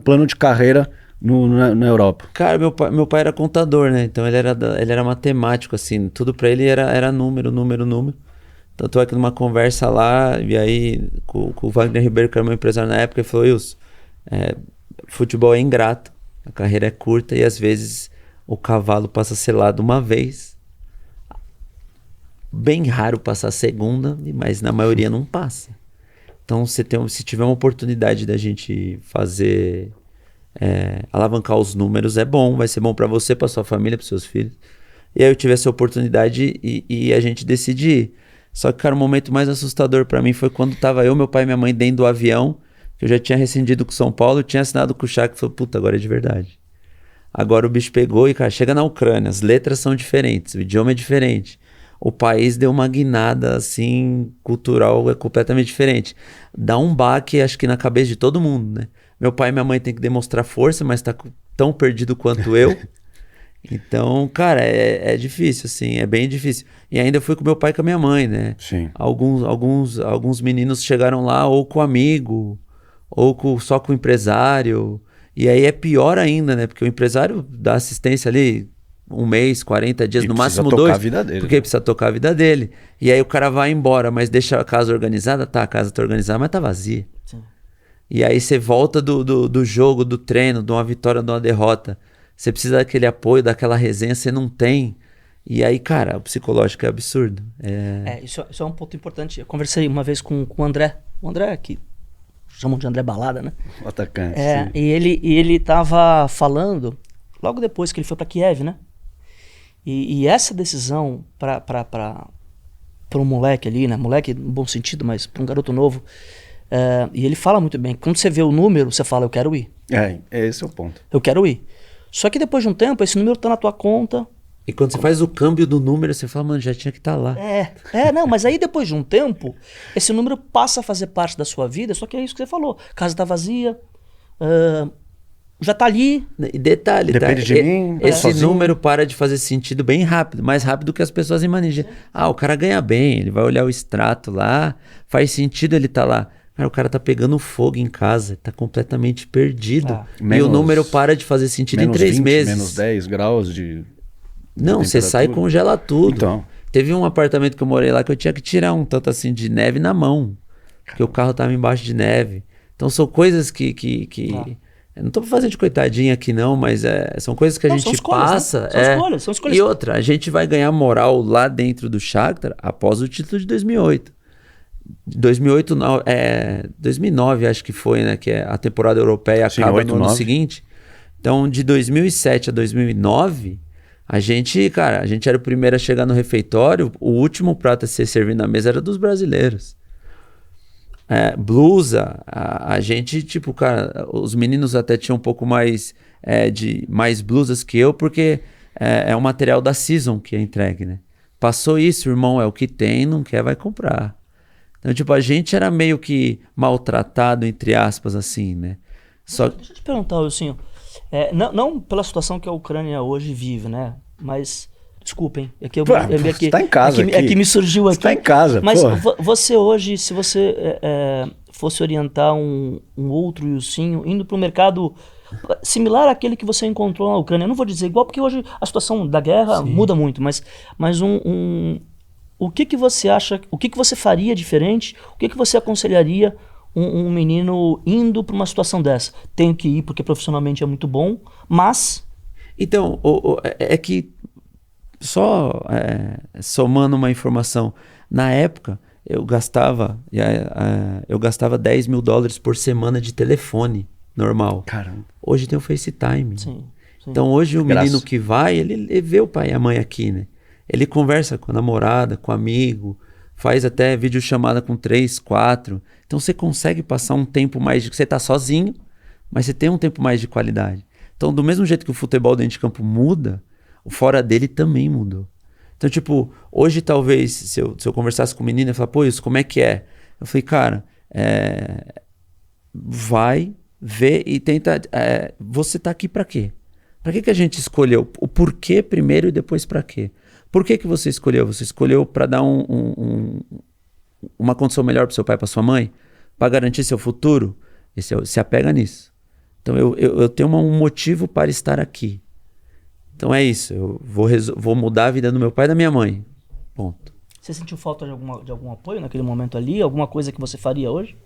plano de carreira na Europa? Cara, meu pai era contador, né? Então ele era matemático, assim. Tudo pra ele era número. Tanto é que numa conversa lá, e aí com o Wagner Ribeiro, que era meu empresário na época, ele falou, Wilson, futebol é ingrato, a carreira é curta e às vezes o cavalo passa selado uma vez. Bem raro passar a segunda, mas na maioria não passa. Então, se tiver uma oportunidade da gente fazer, alavancar os números, é bom, vai ser bom para você, para sua família, para seus filhos. E aí eu tive essa oportunidade e a gente decidi ir. Só que, cara, o momento mais assustador para mim foi quando tava eu, meu pai e minha mãe dentro do avião, que eu já tinha rescindido com São Paulo, tinha assinado com o Shakhtar e falei, puta, agora é de verdade. Agora o bicho pegou e, cara, chega na Ucrânia, as letras são diferentes, o idioma é diferente. O país deu uma guinada, assim, cultural é completamente diferente. Dá um baque, acho que na cabeça de todo mundo, né? Meu pai e minha mãe têm que demonstrar força, mas tá tão perdido quanto eu. Então, cara, é difícil, assim, é bem difícil. E ainda fui com meu pai e com a minha mãe, né? Sim. Alguns meninos chegaram lá ou com amigo, ou só com o empresário. E aí é pior ainda, né? Porque o empresário dá assistência ali 1 mês, 40 dias, E no precisa máximo tocar 2. a vida dele, Porque né? precisa tocar a vida dele. E aí o cara vai embora, mas deixa a casa organizada? Tá, a casa tá organizada, mas tá vazia. Sim. E aí você volta do jogo, do treino, de uma vitória, de uma derrota. Você precisa daquele apoio, daquela resenha, você não tem. E aí, cara, o psicológico é absurdo. Isso é um ponto importante. Eu conversei uma vez com o André. O André, que chamam de André Balada, né? O atacante. É, sim. e ele tava falando, logo depois que ele foi para Kiev, né? E essa decisão para um moleque ali, né? Moleque no bom sentido, mas para um garoto novo. E ele fala muito bem. Quando você vê o número, você fala, eu quero ir. Esse é o ponto. Eu quero ir. Só que depois de um tempo, esse número tá na tua conta. E quando você faz o câmbio do número, você fala, mano, já tinha que estar lá. Não, mas aí depois de um tempo, esse número passa a fazer parte da sua vida, só que é isso que você falou. Casa tá vazia, já tá ali. E detalhe, Depende de mim, esse sozinho. número para de fazer sentido bem rápido, mais rápido que as pessoas imaginam. O cara ganha bem, ele vai olhar o extrato lá, faz sentido ele tá lá. Cara, o cara tá pegando fogo em casa, tá completamente perdido. E o número para de fazer sentido em 3 meses. Menos 10 graus de Não, você sai e congela tudo. Então. Teve um apartamento que eu morei lá que eu tinha que tirar um tanto assim de neve na mão, porque o carro tava embaixo de neve. Então são coisas que eu não tô fazendo de coitadinha aqui não, mas são coisas que a gente passa. Né? São escolhas. E outra, a gente vai ganhar moral lá dentro do Shakhtar após o título de 2008. 2009 acho que foi, né? Que a temporada europeia acaba 8, no ano 9. seguinte. Então, de 2007 a 2009, a gente era o primeiro a chegar no refeitório. O último prato a ser servido na mesa era dos brasileiros. Blusa, a gente, tipo, cara, os meninos até tinham um pouco mais de mais blusas que eu, porque é o material da Season que é entregue, né? Passou isso, irmão, é o que tem, não quer, vai comprar. Então, tipo, a gente era meio que maltratado, entre aspas, assim, né? Deixa eu te perguntar, Wilson, não pela situação que a Ucrânia hoje vive, né? Mas, desculpem, é que eu você tá em casa aqui. É que me surgiu aqui. Você tá em casa, mas pô. Você hoje, se você fosse orientar um outro Wilson indo para um mercado similar àquele que você encontrou na Ucrânia, eu não vou dizer igual, porque hoje a situação da guerra muda muito, mas o que você acha, o que você faria diferente, o que você aconselharia um menino indo para uma situação dessa? Tenho que ir porque profissionalmente é muito bom, mas... Então, é que só somando uma informação, na época eu gastava $10 mil por semana de telefone normal. Caramba. Hoje tem o FaceTime. Sim. Então hoje o menino que vai, ele vê o pai e a mãe aqui, né? Ele conversa com a namorada, com o amigo, faz até videochamada com 3, 4. Então você consegue passar um tempo mais você tá sozinho, mas você tem um tempo mais de qualidade. Então, do mesmo jeito que o futebol dentro de campo muda, o fora dele também mudou. Então, tipo, hoje talvez, se eu conversasse com o menino e falar, pô, isso como é que é? Eu falei, cara, vai, vê e tenta... você tá aqui pra quê? Pra que a gente escolheu? O porquê primeiro e depois pra quê? Por que você escolheu? Você escolheu pra dar uma condição melhor pro seu pai e pra sua mãe? Pra garantir seu futuro? Se apega nisso. Então, eu tenho um motivo para estar aqui. Então, é isso. Eu vou mudar a vida do meu pai e da minha mãe. Ponto. Você sentiu falta de algum apoio naquele momento ali? Alguma coisa que você faria hoje?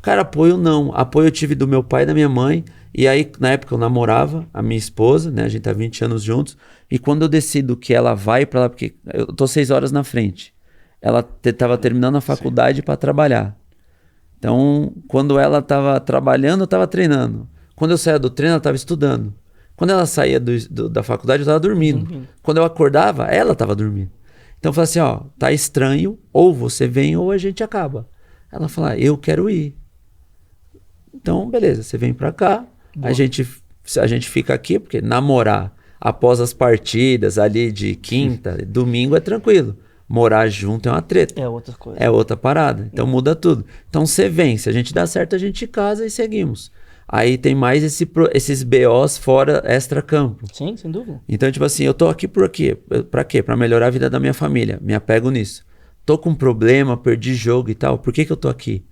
Cara, apoio não. Apoio eu tive do meu pai e da minha mãe. E aí, na época, eu namorava a minha esposa, né? A gente tá 20 anos juntos. E quando eu decido que ela vai pra lá, porque eu tô 6 horas na frente. Ela tava terminando a faculdade para trabalhar. Então, quando ela estava trabalhando, eu estava treinando. Quando eu saía do treino, ela estava estudando. Quando ela saía da faculdade, eu estava dormindo. Quando eu acordava, ela estava dormindo. Então, eu falei assim, ó, tá estranho, ou você vem ou a gente acaba. Ela falou, eu quero ir. Então, beleza, você vem pra cá, a gente a gente fica aqui porque namorar após as partidas ali de quinta, domingo é tranquilo. Morar junto é uma treta. É outra coisa. É outra parada. Então muda tudo. Então você vem. Se a gente dá certo, a gente casa e seguimos. Aí tem mais esses BOs fora extra-campo. Sim, sem dúvida. Então, tipo assim, eu tô aqui por quê? Pra quê? Pra melhorar a vida da minha família. Me apego nisso. Tô com um problema, perdi jogo e tal. Por que eu tô aqui?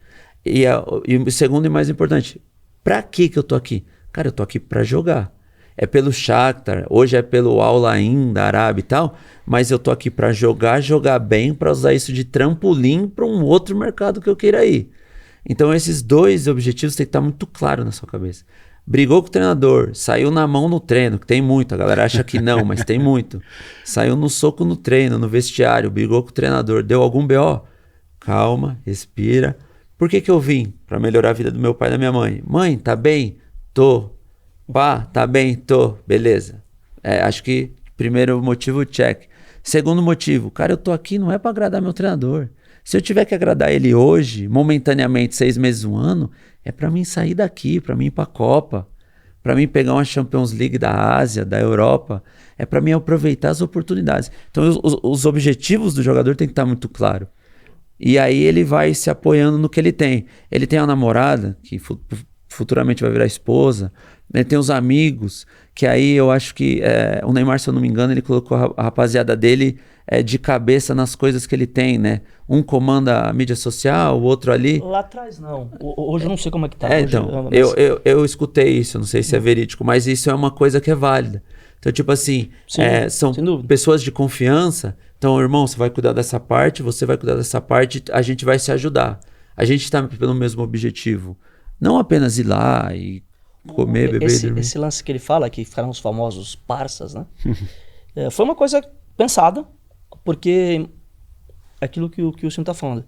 E o segundo e mais importante, pra que eu tô aqui? Cara, eu tô aqui pra jogar. É pelo Shakhtar, hoje é pelo Al Ain da Arábia e tal, mas eu tô aqui pra jogar bem, pra usar isso de trampolim pra um outro mercado que eu queira ir. Então esses dois objetivos tem que estar muito claro na sua cabeça. Brigou com o treinador, saiu na mão no treino, que tem muito, a galera acha que não, mas tem muito. Saiu no soco no treino, no vestiário, brigou com o treinador, deu algum BO? Calma, respira. Por que eu vim? Pra melhorar a vida do meu pai e da minha mãe. Mãe, tá bem? Tô. Pá, tá bem? Tô. Beleza. Acho que primeiro motivo, check. Segundo motivo, cara, eu tô aqui não é pra agradar meu treinador. Se eu tiver que agradar ele hoje, momentaneamente, 6 meses, 1 ano, é pra mim sair daqui, pra mim ir pra Copa, pra mim pegar uma Champions League da Ásia, da Europa, é pra mim aproveitar as oportunidades. Então os objetivos do jogador tem que estar muito claro. E aí ele vai se apoiando no que ele tem. Ele tem uma namorada, que futuramente vai virar esposa, ele tem os amigos, que aí eu acho que o Neymar, se eu não me engano, ele colocou a rapaziada dele de cabeça nas coisas que ele tem, né? Um comanda a mídia social, o outro ali... Lá atrás não. Hoje eu não sei como é que tá. Hoje, então, eu escutei isso, não sei se é verídico, mas isso é uma coisa que é válida. Então, tipo assim, sim, são pessoas de confiança. Então, irmão, você vai cuidar dessa parte, você vai cuidar dessa parte, a gente vai se ajudar. A gente tá pelo mesmo objetivo. Não apenas ir lá e comer, beber e dormir. Esse lance que ele fala, que ficaram os famosos parças, né? Foi uma coisa pensada, porque aquilo que o senhor tá falando.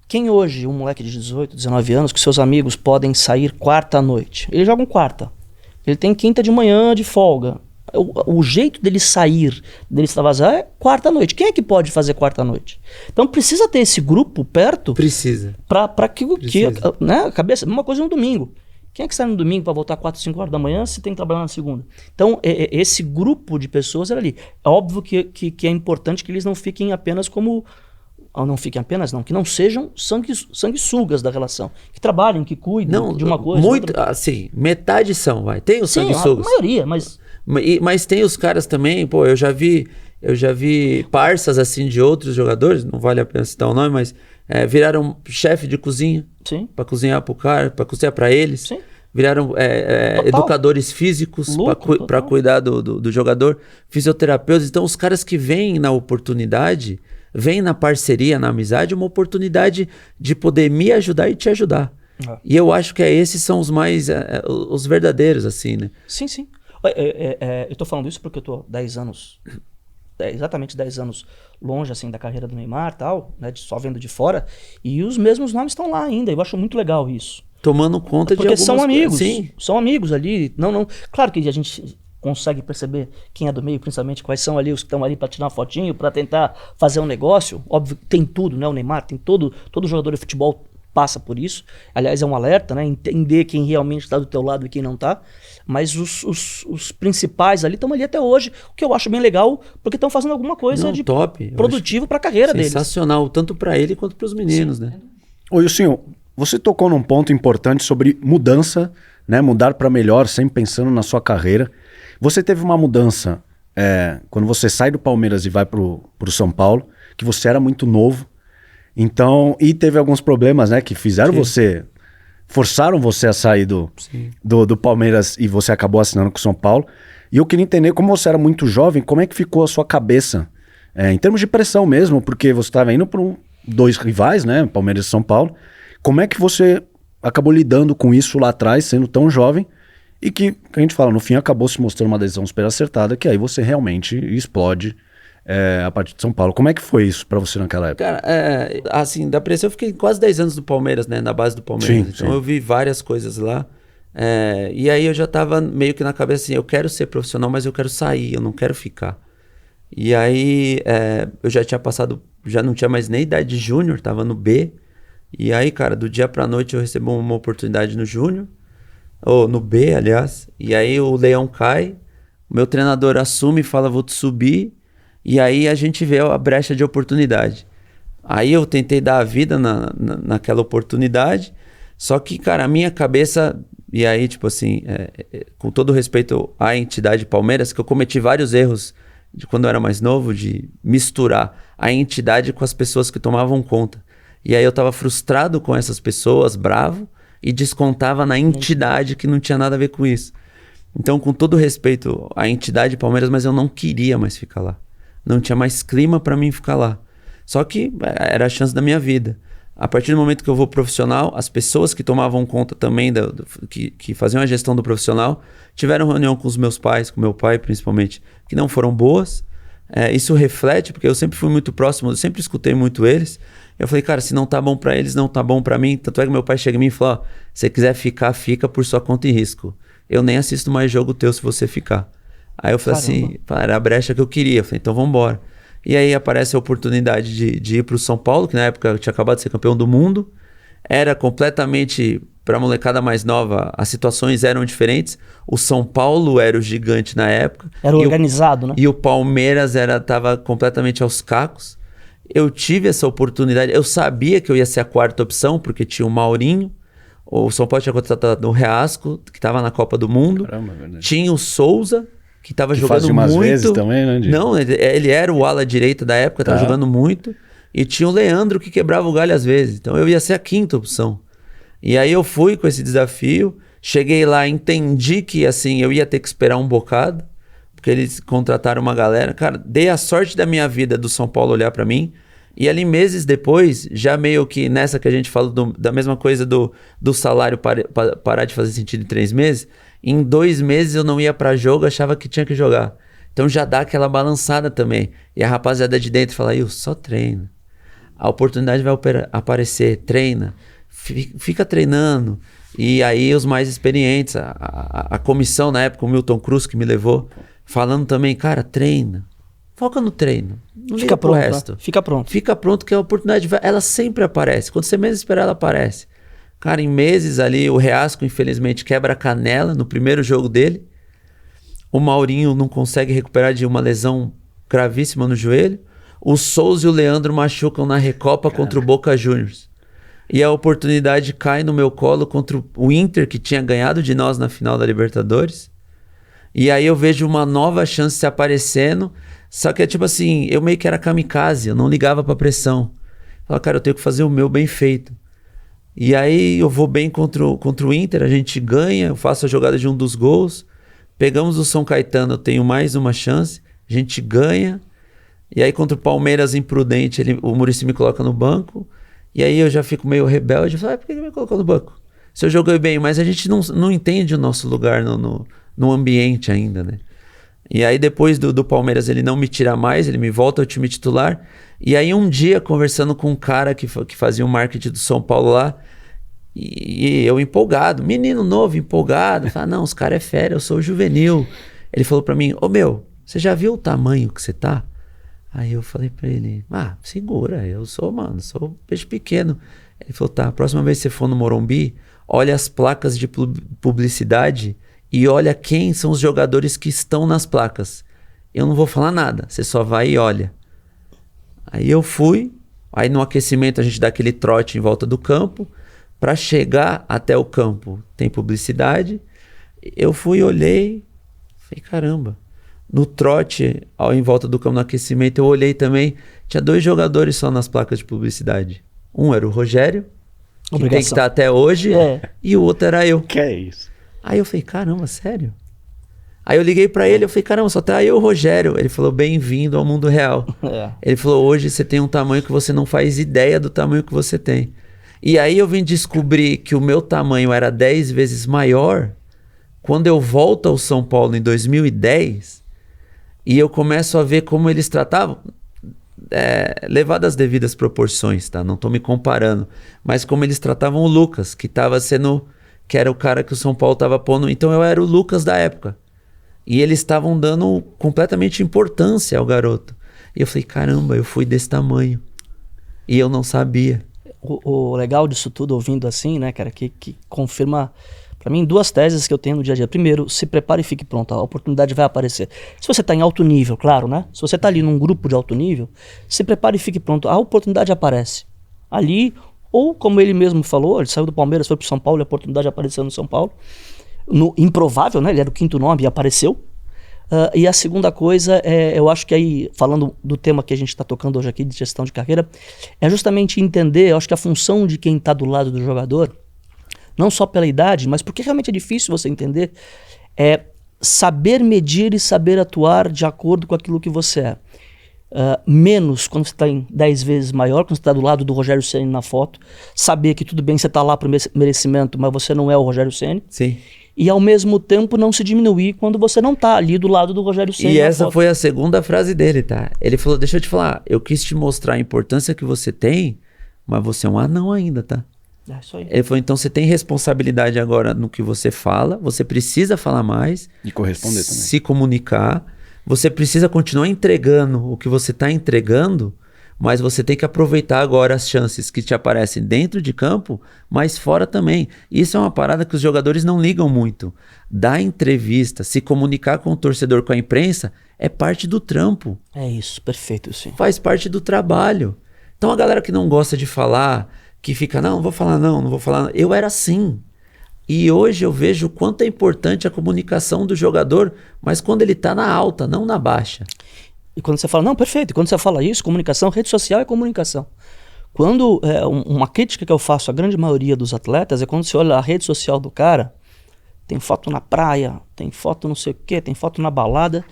Quem hoje, um moleque de 18, 19 anos, que seus amigos podem sair quarta à noite, ele joga quarta. Ele tem quinta de manhã de folga. O jeito dele sair, dele extravasar é quarta à noite. Quem é que pode fazer quarta à noite? Então precisa ter esse grupo perto. Precisa. Para que né, a cabeça, uma coisa no domingo. Quem é que sai no domingo para voltar 4, 5 horas da manhã se tem que trabalhar na segunda? Então esse grupo de pessoas era ali. É óbvio que é importante que eles não fiquem apenas como... Não fiquem apenas, não. Que não sejam sanguessugas da relação. Que trabalhem, que cuidem de uma coisa. Muito, assim, metade são, vai. Tem os sanguessugas. A maioria, mas... Mas tem os caras também, pô, eu já vi parças assim de outros jogadores, não vale a pena citar o nome, mas viraram chefe de cozinha para cozinhar pro cara, para cozinhar para eles. Sim. Viraram educadores físicos para cuidar do jogador, fisioterapeutas. Então, os caras que vêm na oportunidade, vêm na parceria, na amizade, uma oportunidade de poder me ajudar e te ajudar. E eu acho que esses são os mais, os verdadeiros, assim, né? Sim, sim. Eu tô falando isso porque eu tô 10 anos, exatamente 10 anos longe, assim, da carreira do Neymar e tal, né, só vendo de fora, e os mesmos nomes estão lá ainda. Eu acho muito legal isso. Tomando conta porque de algumas são amigos, sim. São amigos ali. Não, claro que a gente consegue perceber quem é do meio, principalmente quais são ali os que estão ali para tirar uma fotinho, para tentar fazer um negócio. Óbvio que tem tudo, né? O Neymar tem todo jogador de futebol passa por isso. Aliás, é um alerta, né? Entender quem realmente está do teu lado e quem não está. Mas os principais ali estão ali até hoje, o que eu acho bem legal, porque estão fazendo alguma coisa de top, produtivo para a carreira deles. Sensacional, tanto para ele quanto para os meninos, né? Oi, senhor, você tocou num ponto importante sobre mudança, né? Mudar para melhor, sempre pensando na sua carreira. Você teve uma mudança quando você sai do Palmeiras e vai pro São Paulo, que você era muito novo. Então, e teve alguns problemas, né, que fizeram forçaram você a sair do Palmeiras e você acabou assinando com o São Paulo. E eu queria entender, como você era muito jovem, como é que ficou a sua cabeça, em termos de pressão mesmo, porque você estava indo para dois rivais, né, Palmeiras e São Paulo. Como é que você acabou lidando com isso lá atrás, sendo tão jovem, e que a gente fala, no fim acabou se mostrando uma decisão super acertada, que aí você realmente explode a partir de São Paulo. Como é que foi isso pra você naquela época? Cara, assim, da pressão eu fiquei quase 10 anos do Palmeiras, né? Na base do Palmeiras. Então eu vi várias coisas lá. E aí eu já tava meio que na cabeça assim, eu quero ser profissional, mas eu quero sair, eu não quero ficar. E aí eu já tinha passado, já não tinha mais nem idade de júnior, tava no B. E aí, cara, do dia pra noite eu recebi uma oportunidade no júnior. ou no B, aliás, e aí o Leão cai, o meu treinador assume e fala, vou te subir, e aí a gente vê a brecha de oportunidade. Aí eu tentei dar a vida naquela oportunidade, só que, cara, a minha cabeça, e aí, tipo assim, com todo respeito à entidade Palmeiras, que eu cometi vários erros de quando eu era mais novo, de misturar a entidade com as pessoas que tomavam conta. E aí eu tava frustrado com essas pessoas, bravo, e descontava na entidade que não tinha nada a ver com isso. Então, com todo respeito à entidade Palmeiras, mas eu não queria mais ficar lá. Não tinha mais clima para mim ficar lá. Só que era a chance da minha vida. A partir do momento que eu vou profissional, as pessoas que tomavam conta também, que faziam a gestão do profissional, tiveram reunião com os meus pais, com meu pai principalmente, que não foram boas. Isso reflete, porque eu sempre fui muito próximo, eu sempre escutei muito eles. Eu falei, cara, se não tá bom pra eles, não tá bom pra mim. Tanto é que meu pai chega em mim e fala, ó, se você quiser ficar, fica por sua conta e risco. Eu nem assisto mais jogo teu se você ficar. Aí eu falei assim, era a brecha que eu queria. Eu falei, então vambora. E aí aparece a oportunidade de ir pro São Paulo, que na época eu tinha acabado de ser campeão do mundo. Era completamente, pra molecada mais nova, as situações eram diferentes. O São Paulo era o gigante na época. Era organizado, né? E o Palmeiras tava completamente aos cacos. Eu tive essa oportunidade, eu sabia que eu ia ser a quarta opção, porque tinha o Maurinho, o São Paulo tinha contratado o Reasco, que estava na Copa do Mundo. Caramba, verdade. Tinha o Souza, que estava jogando muito. Umas vezes também, né? Não, ele era o ala direita da época, estava jogando muito. E tinha o Leandro, que quebrava o galho às vezes. Então eu ia ser a quinta opção. E aí eu fui com esse desafio, cheguei lá, entendi que assim, eu ia ter que esperar um bocado, porque eles contrataram uma galera. Cara, dei a sorte da minha vida do São Paulo olhar pra mim. E ali meses depois, já meio que nessa que a gente fala da mesma coisa do salário parar de fazer sentido em 3 meses, em 2 meses eu não ia pra jogo, achava que tinha que jogar. Então já dá aquela balançada também. E a rapaziada de dentro fala, só treina. A oportunidade vai aparecer, treina. Fica treinando. E aí os mais experientes, a comissão na época, o Milton Cruz que me levou, falando também, cara, treina. Foca no treino. Não fica pronto, resto. Né? Fica pronto. Fica pronto que a oportunidade, ela sempre aparece. Quando você menos esperar, ela aparece. Cara, em meses ali, o Reasco, infelizmente, quebra a canela no primeiro jogo dele. O Maurinho não consegue recuperar de uma lesão gravíssima no joelho. O Souza e o Leandro machucam na Recopa contra o Boca Juniors. E a oportunidade cai no meu colo contra o Inter, que tinha ganhado de nós na final da Libertadores. E aí eu vejo uma nova chance se aparecendo. Só que é tipo assim, eu meio que era kamikaze, eu não ligava pra pressão. Falei, cara, eu tenho que fazer o meu bem feito. E aí eu vou bem contra o Inter, a gente ganha, eu faço a jogada de um dos gols. Pegamos o São Caetano, eu tenho mais uma chance, a gente ganha. E aí contra o Palmeiras imprudente, o Muricy me coloca no banco. E aí eu já fico meio rebelde, eu falo, por que ele me colocou no banco? Se eu joguei bem, mas a gente não entende o nosso lugar no ambiente ainda, né? E aí depois do Palmeiras ele não me tira mais, ele me volta ao time titular. E aí um dia conversando com um cara que fazia o marketing do São Paulo lá, e eu empolgado, menino novo, empolgado, fala, não, os caras é fera, eu sou juvenil. Ele falou pra mim, meu, você já viu o tamanho que você tá? Aí eu falei pra ele, segura, eu sou peixe pequeno. Ele falou, tá, a próxima vez que você for no Morumbi, olha as placas de publicidade e olha quem são os jogadores que estão nas placas. Eu não vou falar nada, você só vai e olha. Aí eu fui, aí no aquecimento a gente dá aquele trote em volta do campo. Para chegar até o campo tem publicidade. Eu fui, olhei, falei, caramba. No trote, em volta do campo, no aquecimento, eu olhei também, tinha 2 jogadores só nas placas de publicidade. Um era o Rogério, que tem que estar até hoje, e o outro era eu. Que é isso? Aí eu falei, caramba, sério? Aí eu liguei pra ele, eu falei, caramba, só tá eu e o Rogério. Ele falou, bem-vindo ao mundo real. Ele falou, hoje você tem um tamanho que você não faz ideia do tamanho que você tem. E aí eu vim descobrir que o meu tamanho era 10 vezes maior quando eu volto ao São Paulo em 2010 e eu começo a ver como eles tratavam, levado às devidas proporções, tá? Não tô me comparando, mas como eles tratavam o Lucas, que era o cara que o São Paulo tava pondo. Então eu era o Lucas da época. E eles estavam dando completamente importância ao garoto. E eu falei, caramba, eu fui desse tamanho. E eu não sabia. O legal disso tudo, ouvindo assim, né, cara, que confirma Para mim, 2 teses que eu tenho no dia a dia. Primeiro, se prepare e fique pronto, a oportunidade vai aparecer. Se você está em alto nível, claro, né? Se você está ali num grupo de alto nível, se prepare e fique pronto, a oportunidade aparece. Ali, ou como ele mesmo falou, ele saiu do Palmeiras, foi para o São Paulo, e a oportunidade apareceu no São Paulo. No improvável, né? Ele era o 5º nome e apareceu. E a segunda coisa, eu acho que aí, falando do tema que a gente está tocando hoje aqui, de gestão de carreira, é justamente entender, eu acho que a função de quem está do lado do jogador, não só pela idade, mas porque realmente é difícil você entender, é saber medir e saber atuar de acordo com aquilo que você é. Menos quando você está em 10 vezes maior, quando você está do lado do Rogério Ceni na foto, saber que tudo bem, você está lá por merecimento, mas você não é o Rogério Ceni. Sim. E ao mesmo tempo não se diminuir quando você não tá ali do lado do Rogério Ceni. E essa foi a segunda frase dele, tá? Ele falou, deixa eu te falar, eu quis te mostrar a importância que você tem, mas você é um anão ainda, tá? É isso aí. Ele falou, então você tem responsabilidade agora no que você fala, você precisa falar mais. E corresponder também. Se comunicar, você precisa continuar entregando o que você está entregando, mas você tem que aproveitar agora as chances que te aparecem dentro de campo, mas fora também. Isso é uma parada que os jogadores não ligam muito. Dar entrevista, se comunicar com o torcedor, com a imprensa, é parte do trampo. É isso, perfeito, sim. Faz parte do trabalho. Então a galera que não gosta de falar, que fica, não vou falar não, não vou falar não. Eu era assim. E hoje eu vejo o quanto é importante a comunicação do jogador, mas quando ele está na alta, não na baixa. E quando você fala, não, perfeito, quando você fala isso, comunicação, rede social é comunicação. Quando, uma crítica que eu faço à grande maioria dos atletas é quando você olha a rede social do cara, tem foto na praia, tem foto não sei o quê, tem foto na balada.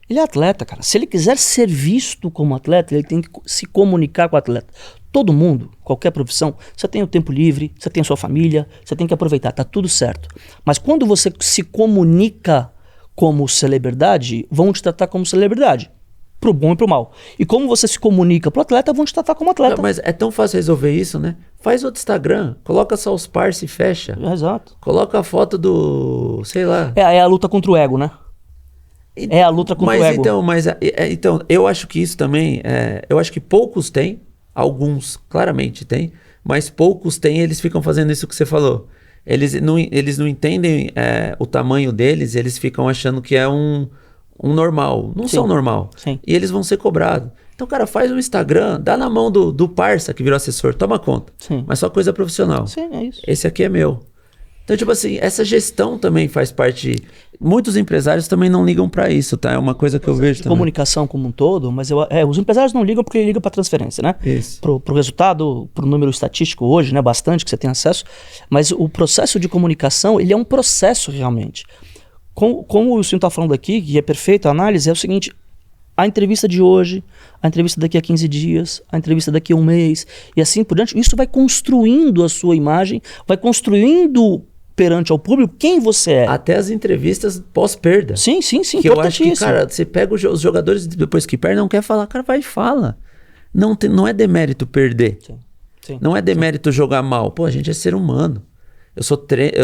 Ele é atleta, cara. Se ele quiser ser visto como atleta, ele tem que se comunicar com o atleta. Todo mundo, qualquer profissão, você tem o tempo livre, você tem a sua família, você tem que aproveitar, tá tudo certo. Mas quando você se comunica como celebridade, vão te tratar como celebridade. Pro bom e pro mal. E como você se comunica pro atleta, vão te tratar como atleta. Não, mas é tão fácil resolver isso, né? Faz outro Instagram, coloca só os parça e fecha. Exato. Coloca a foto do, sei lá. É a luta contra o ego, né? É a luta contra o ego. Então, eu acho que isso também, eu acho que poucos têm, alguns claramente têm, mas poucos têm, eles ficam fazendo isso que você falou. Eles não entendem o tamanho deles, eles ficam achando que é um normal. Não são normal. Sim. E eles vão ser cobrados. Então, cara, faz um Instagram, dá na mão do parça que virou assessor, toma conta. Sim. Mas só coisa profissional. Sim, é isso. Esse aqui é meu. Então, tipo assim, essa gestão também faz parte. Muitos empresários também não ligam pra isso, tá? É uma coisa que eu vejo também. Comunicação como um todo, mas os empresários não ligam porque ele liga pra transferência, né? Isso. Pro resultado, pro número estatístico hoje, né? Bastante que você tem acesso. Mas o processo de comunicação, ele é um processo realmente. Como o senhor está falando aqui, que é perfeito a análise, é o seguinte: a entrevista de hoje, a entrevista daqui a 15 dias, a entrevista daqui a um mês, e assim por diante, isso vai construindo a sua imagem, vai construindo perante ao público quem você é. Até as entrevistas pós-perda. Sim, que eu acho que, cara, você pega os jogadores depois que perde, não quer falar, cara, vai e fala. Não é demérito perder. Sim. Não é demérito jogar mal. Pô, a gente é ser humano. Eu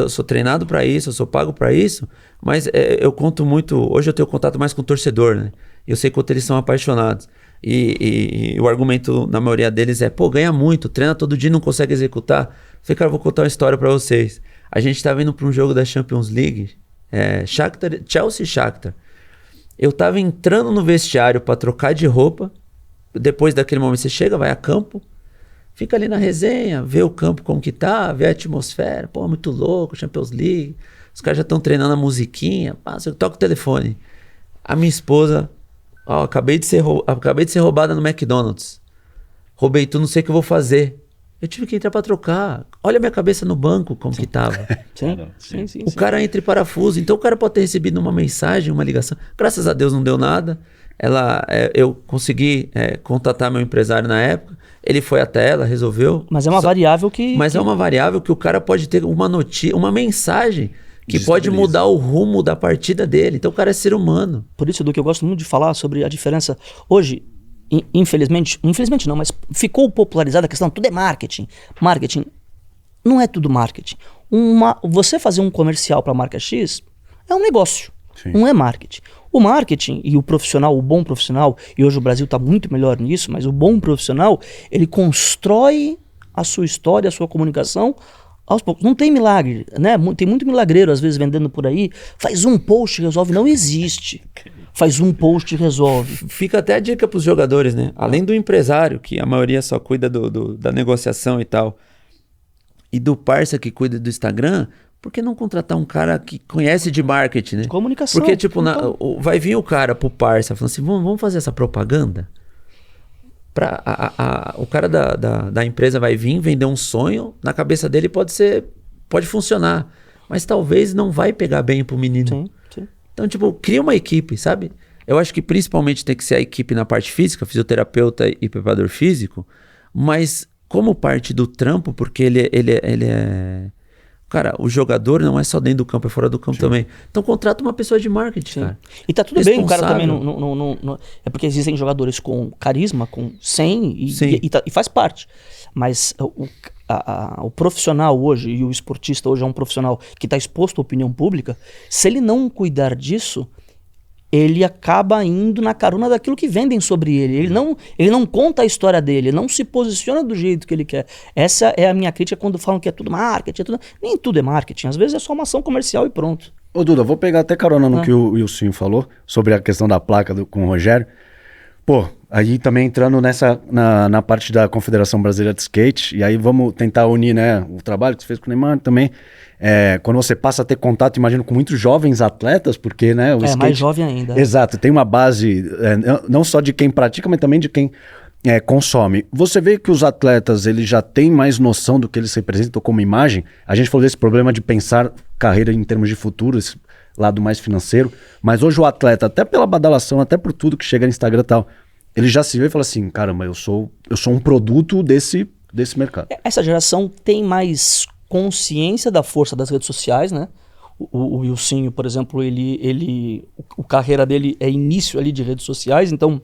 sou treinado para isso, eu sou pago para isso, mas eu conto muito. Hoje eu tenho contato mais com o torcedor, né? Eu sei quanto eles são apaixonados. E o argumento na maioria deles é: pô, ganha muito, treina todo dia e não consegue executar. Eu falei, cara, eu vou contar uma história para vocês. A gente tava indo para um jogo da Champions League, Chelsea e Shakhtar. Eu tava entrando no vestiário para trocar de roupa. Depois daquele momento, você chega, vai a campo. Fica ali na resenha, vê o campo como que tá, vê a atmosfera. Pô, muito louco, Champions League. Os caras já estão treinando a musiquinha. Você toca o telefone. A minha esposa, acabei de ser roubada no McDonald's. Roubei tudo, não sei o que eu vou fazer. Eu tive que entrar pra trocar. Olha a minha cabeça no banco, como que tava. Sim. O cara entra em parafuso. Então o cara pode ter recebido uma mensagem, uma ligação. Graças a Deus não deu nada. Eu consegui contatar meu empresário na época. Ele foi até ela, resolveu. Mas é uma variável que... Mas é uma variável que o cara pode ter uma notícia, uma mensagem que pode mudar o rumo da partida dele. Então o cara é ser humano. Por isso, Edu, que eu gosto muito de falar sobre a diferença. Hoje, infelizmente não, mas ficou popularizada a questão, tudo é marketing. Marketing não é tudo marketing. Você fazer um comercial para a marca X é um negócio, não é marketing. O marketing e o profissional, o bom profissional, e hoje o Brasil está muito melhor nisso, mas o bom profissional, ele constrói a sua história, a sua comunicação Aos poucos. Não tem milagre, né? Tem muito milagreiro, às vezes, vendendo por aí. Faz um post, resolve. Não existe. Faz um post e resolve. Fica até a dica para os jogadores, né? Além do empresário, que a maioria só cuida da negociação e tal, e do parça que cuida do Instagram, por que não contratar um cara que conhece de marketing, né? Comunicação. Porque, tipo, vai vir o cara pro parça falando assim, vamos fazer essa propaganda? O cara da empresa vai vir, vender um sonho, na cabeça dele pode funcionar, mas talvez não vai pegar bem pro menino. Sim, sim. Então, tipo, cria uma equipe, sabe? Eu acho que principalmente tem que ser a equipe na parte física, fisioterapeuta e preparador físico, mas como parte do trampo, porque ele é... Cara, o jogador não é só dentro do campo, é fora do campo também. Então contrata uma pessoa de marketing, cara. E tá tudo bem, o cara também não... É porque existem jogadores com carisma, com 100 e faz parte. Mas o profissional hoje, e o esportista hoje é um profissional que está exposto à opinião pública, se ele não cuidar disso, ele acaba indo na carona daquilo que vendem sobre ele. Ele não conta a história dele, ele não se posiciona do jeito que ele quer. Essa é a minha crítica quando falam que é tudo marketing. Nem tudo é marketing, às vezes é só uma ação comercial e pronto. Ô Duda, vou pegar até carona no que o Wilson falou sobre a questão da placa com o Rogério. Pô, aí também entrando na parte da Confederação Brasileira de Skate, e aí vamos tentar unir, né, o trabalho que você fez com o Neymar também. Quando você passa a ter contato, imagino, com muitos jovens atletas, porque, né, o skate... mais jovem ainda. Exato, tem uma base não só de quem pratica, mas também de quem consome. Você vê que os atletas, eles já têm mais noção do que eles representam como imagem? A gente falou desse problema de pensar carreira em termos de futuro, esse lado mais financeiro, mas hoje o atleta, até pela badalação, até por tudo que chega no Instagram e tal, ele já se vê e fala assim, caramba, eu sou um produto desse mercado. Essa geração tem mais consciência da força das redes sociais, né? O Wilsinho, por exemplo, a carreira dele é início ali de redes sociais, então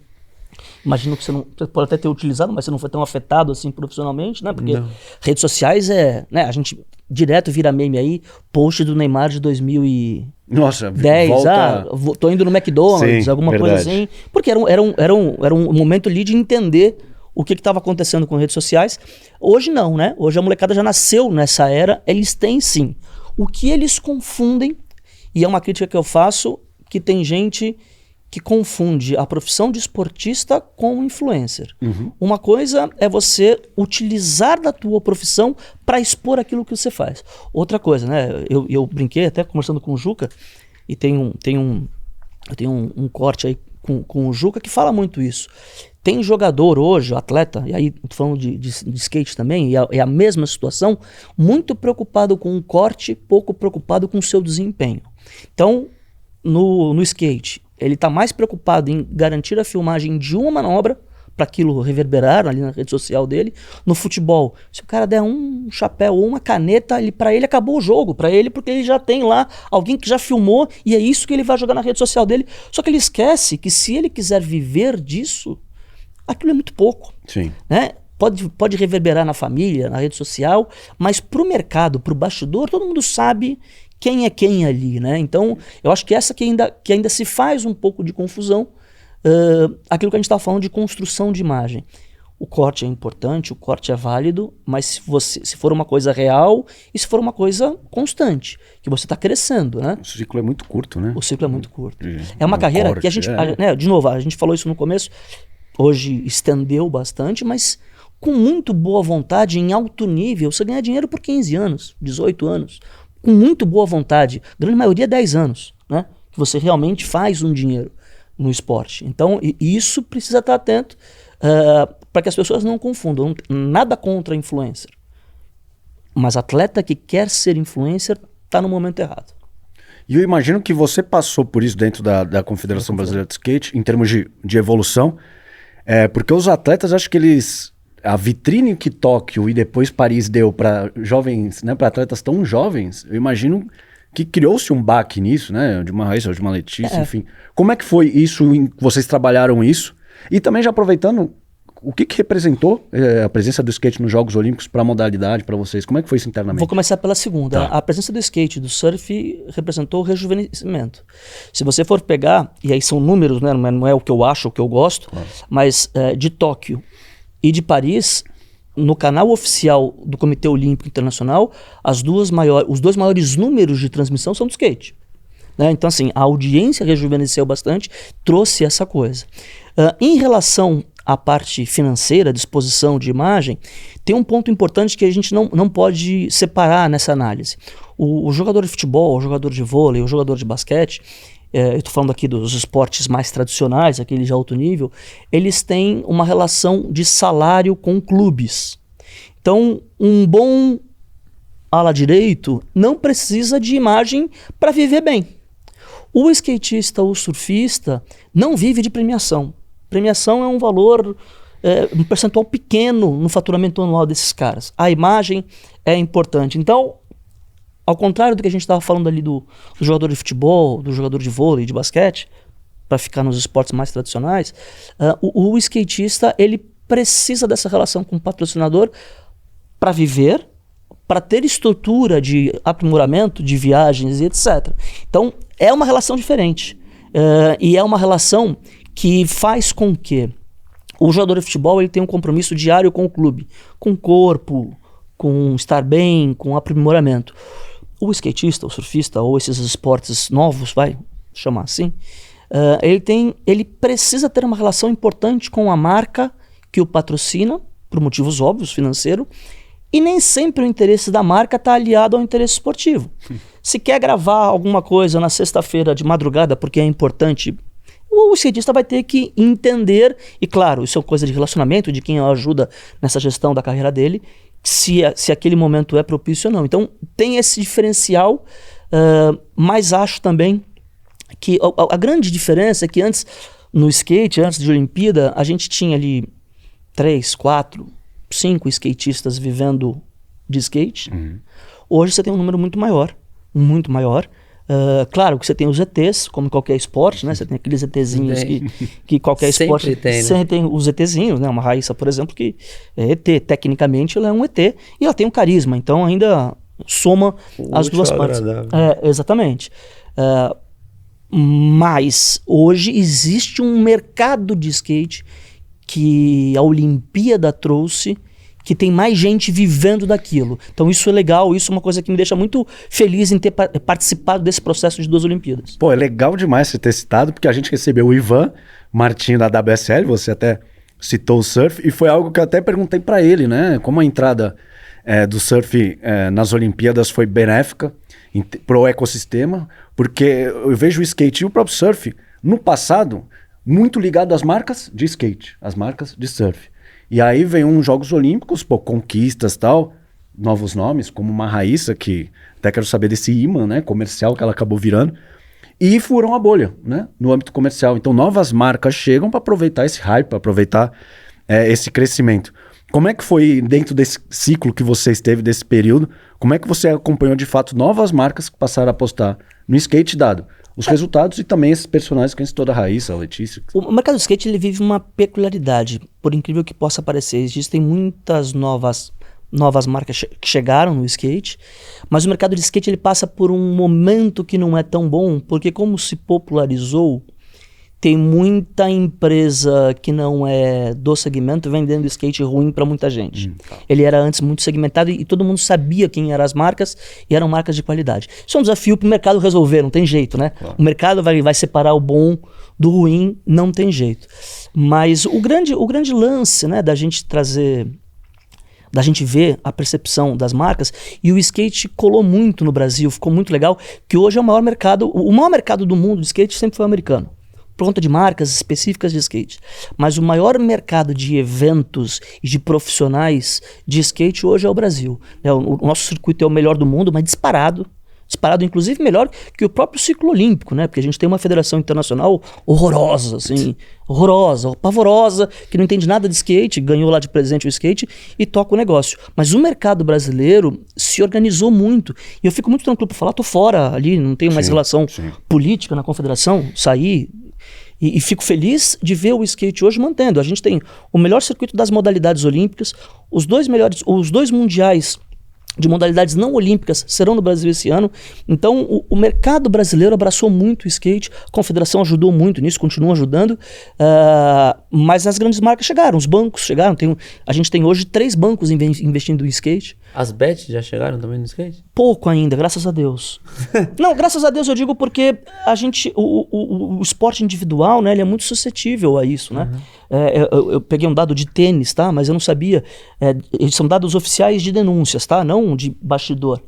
imagino que você pode até ter utilizado, mas você não foi tão afetado assim profissionalmente, né? Porque redes sociais né? A gente direto vira meme aí, post do Neymar de 2010, Nossa, tô indo no McDonald's, alguma coisa assim, porque era um momento ali de entender o que estava acontecendo com redes sociais. Hoje não, né? Hoje a molecada já nasceu nessa era, eles têm sim. O que eles confundem, e é uma crítica que eu faço, que tem gente que confunde a profissão de esportista com influencer. Uhum. Uma coisa é você utilizar da tua profissão para expor aquilo que você faz. Outra coisa, né? Eu brinquei até conversando com o Juca, e eu tenho um corte aí com o Juca que fala muito isso. Tem jogador hoje, atleta, e aí tô falando de skate também, e é a mesma situação, muito preocupado com o corte, pouco preocupado com o seu desempenho. Então, no skate, ele está mais preocupado em garantir a filmagem de uma manobra, para aquilo reverberar ali na rede social dele. No futebol, se o cara der um chapéu ou uma caneta, para ele acabou o jogo, para ele, porque ele já tem lá alguém que já filmou, e é isso que ele vai jogar na rede social dele. Só que ele esquece que se ele quiser viver disso, aquilo é muito pouco. Sim. Né? Pode reverberar na família, na rede social, mas pro mercado, pro bastidor, todo mundo sabe quem é quem ali, né? Então, eu acho que essa que ainda se faz um pouco de confusão, aquilo que a gente estava falando de construção de imagem. O corte é importante, o corte é válido, mas se for uma coisa real e se for uma coisa constante, que você está crescendo, né? O ciclo é muito curto, né? O ciclo é muito curto. É uma carreira corte, que a gente... né, de novo, a gente falou isso no começo, hoje estendeu bastante, mas com muito boa vontade, em alto nível, você ganha dinheiro por 15 anos, 18 anos, com muito boa vontade, grande maioria 10 anos, né? Que você realmente faz um dinheiro no esporte. Então, isso precisa estar atento para que as pessoas não confundam. Nada contra influencer. Mas atleta que quer ser influencer está no momento errado. E eu imagino que você passou por isso dentro da Confederação Brasileira de Skate, em termos de evolução, porque os atletas, acho que a vitrine que Tóquio e depois Paris deu para jovens, né, para atletas tão jovens, eu imagino que criou-se um baque nisso, né? De uma Raíssa, de uma Letícia, enfim. Como é que foi isso? Vocês trabalharam isso? E também já aproveitando, o que representou a presença do skate nos Jogos Olímpicos para a modalidade, para vocês? Como é que foi isso internamente? Vou começar pela segunda. Tá. A presença do skate, do surf, representou o rejuvenescimento. Se você for pegar, e aí são números, né? Não é o que eu acho, o que eu gosto, mas de Tóquio e de Paris, no canal oficial do Comitê Olímpico Internacional, os dois maiores números de transmissão são do skate. Né? Então, assim, a audiência rejuvenesceu bastante, trouxe essa coisa. Em relação à parte financeira, disposição de imagem, tem um ponto importante que a gente não pode separar nessa análise. O jogador de futebol, o jogador de vôlei, o jogador de basquete, eu estou falando aqui dos esportes mais tradicionais, aqueles de alto nível, eles têm uma relação de salário com clubes. Então, um bom ala direito não precisa de imagem para viver bem. O skatista ou surfista não vive de premiação. Premiação é um valor, um percentual pequeno no faturamento anual desses caras. A imagem é importante. Então, ao contrário do que a gente estava falando ali do jogador de futebol, do jogador de vôlei, de basquete, para ficar nos esportes mais tradicionais, o skatista ele precisa dessa relação com o patrocinador para viver, para ter estrutura de aprimoramento, de viagens e etc. Então, é uma relação diferente. E é uma relação que faz com que o jogador de futebol ele tenha um compromisso diário com o clube, com o corpo, com estar bem, com aprimoramento. O skatista, o surfista, ou esses esportes novos, vai chamar assim, ele precisa ter uma relação importante com a marca que o patrocina, por motivos óbvios, financeiro, e nem sempre o interesse da marca está aliado ao interesse esportivo. Se quer gravar alguma coisa na sexta-feira de madrugada porque é importante, o skatista vai ter que entender, e claro, isso é coisa de relacionamento, de quem ajuda nessa gestão da carreira dele, se aquele momento é propício ou não. Então tem esse diferencial, mas acho também que a grande diferença é que antes, no skate, antes de Olimpíada, a gente tinha ali 3, 4, 5 skatistas vivendo de skate. Hoje você tem um número muito maior, muito maior. Claro que você tem os ETs, como em qualquer esporte, né? Você tem aqueles ETzinhos que qualquer esporte tem, né? sempre tem os ETzinhos, né? Uma Raíssa, por exemplo, que é ET, tecnicamente ela é um ET e ela tem um carisma, então ainda soma as duas partes. Exatamente. Mas hoje existe um mercado de skate que a Olimpíada trouxe, que tem mais gente vivendo daquilo. Então isso é legal, isso é uma coisa que me deixa muito feliz em ter participado desse processo de 2 Olimpíadas. Pô, é legal demais você ter citado, porque a gente recebeu o Ivan Martins da WSL, você até citou o surf, e foi algo que eu até perguntei para ele, né? Como a entrada do surf nas Olimpíadas foi benéfica para o ecossistema, porque eu vejo o skate e o próprio surf, no passado, muito ligado às marcas de skate, às marcas de surf. E aí vem uns Jogos Olímpicos, conquistas e tal, novos nomes, como uma Raíssa, que até quero saber desse imã, né, comercial que ela acabou virando, e furam a bolha, né, no âmbito comercial. Então novas marcas chegam para aproveitar esse hype, para aproveitar esse crescimento. Como é que foi dentro desse ciclo que você esteve, desse período, como é que você acompanhou de fato novas marcas que passaram a apostar no skate dado os resultados e também esses personagens que a gente citou da Raíssa, a Letícia? O mercado do skate ele vive uma peculiaridade, por incrível que possa parecer. Existem muitas novas marcas que chegaram no skate, mas o mercado de skate ele passa por um momento que não é tão bom, porque como se popularizou, tem muita empresa que não é do segmento vendendo skate ruim para muita gente. Ele era antes muito segmentado e todo mundo sabia quem eram as marcas e eram marcas de qualidade. Isso é um desafio para o mercado resolver, não tem jeito, né? Claro. O mercado vai separar o bom do ruim, não tem jeito. Mas o grande lance, né, da gente trazer, da gente ver a percepção das marcas, e o skate colou muito no Brasil, ficou muito legal, que hoje é o maior mercado do mundo de skate sempre foi o americano, por conta de marcas específicas de skate. Mas o maior mercado de eventos e de profissionais de skate hoje é o Brasil. O nosso circuito é o melhor do mundo, mas disparado inclusive melhor que o próprio ciclo olímpico, né? Porque a gente tem uma federação internacional horrorosa, assim, pavorosa, que não entende nada de skate, ganhou lá de presente o skate e toca o negócio. Mas o mercado brasileiro se organizou muito. E eu fico muito tranquilo para falar, tô fora ali, não tenho mais relação política na confederação, saí. E fico feliz de ver o skate hoje mantendo. A gente tem o melhor circuito das modalidades olímpicas, os dois mundiais de modalidades não olímpicas serão no Brasil esse ano. Então, o mercado brasileiro abraçou muito o skate, a confederação ajudou muito nisso, continua ajudando, mas as grandes marcas chegaram, os bancos chegaram. A gente tem hoje 3 bancos investindo em skate. As bets já chegaram também no skate? Pouco ainda, graças a Deus. Não, graças a Deus eu digo porque o esporte individual, né, ele é muito suscetível a isso, né? Eu peguei um dado de tênis, tá? Mas eu não sabia. Eles são dados oficiais de denúncias, tá? Não de bastidor.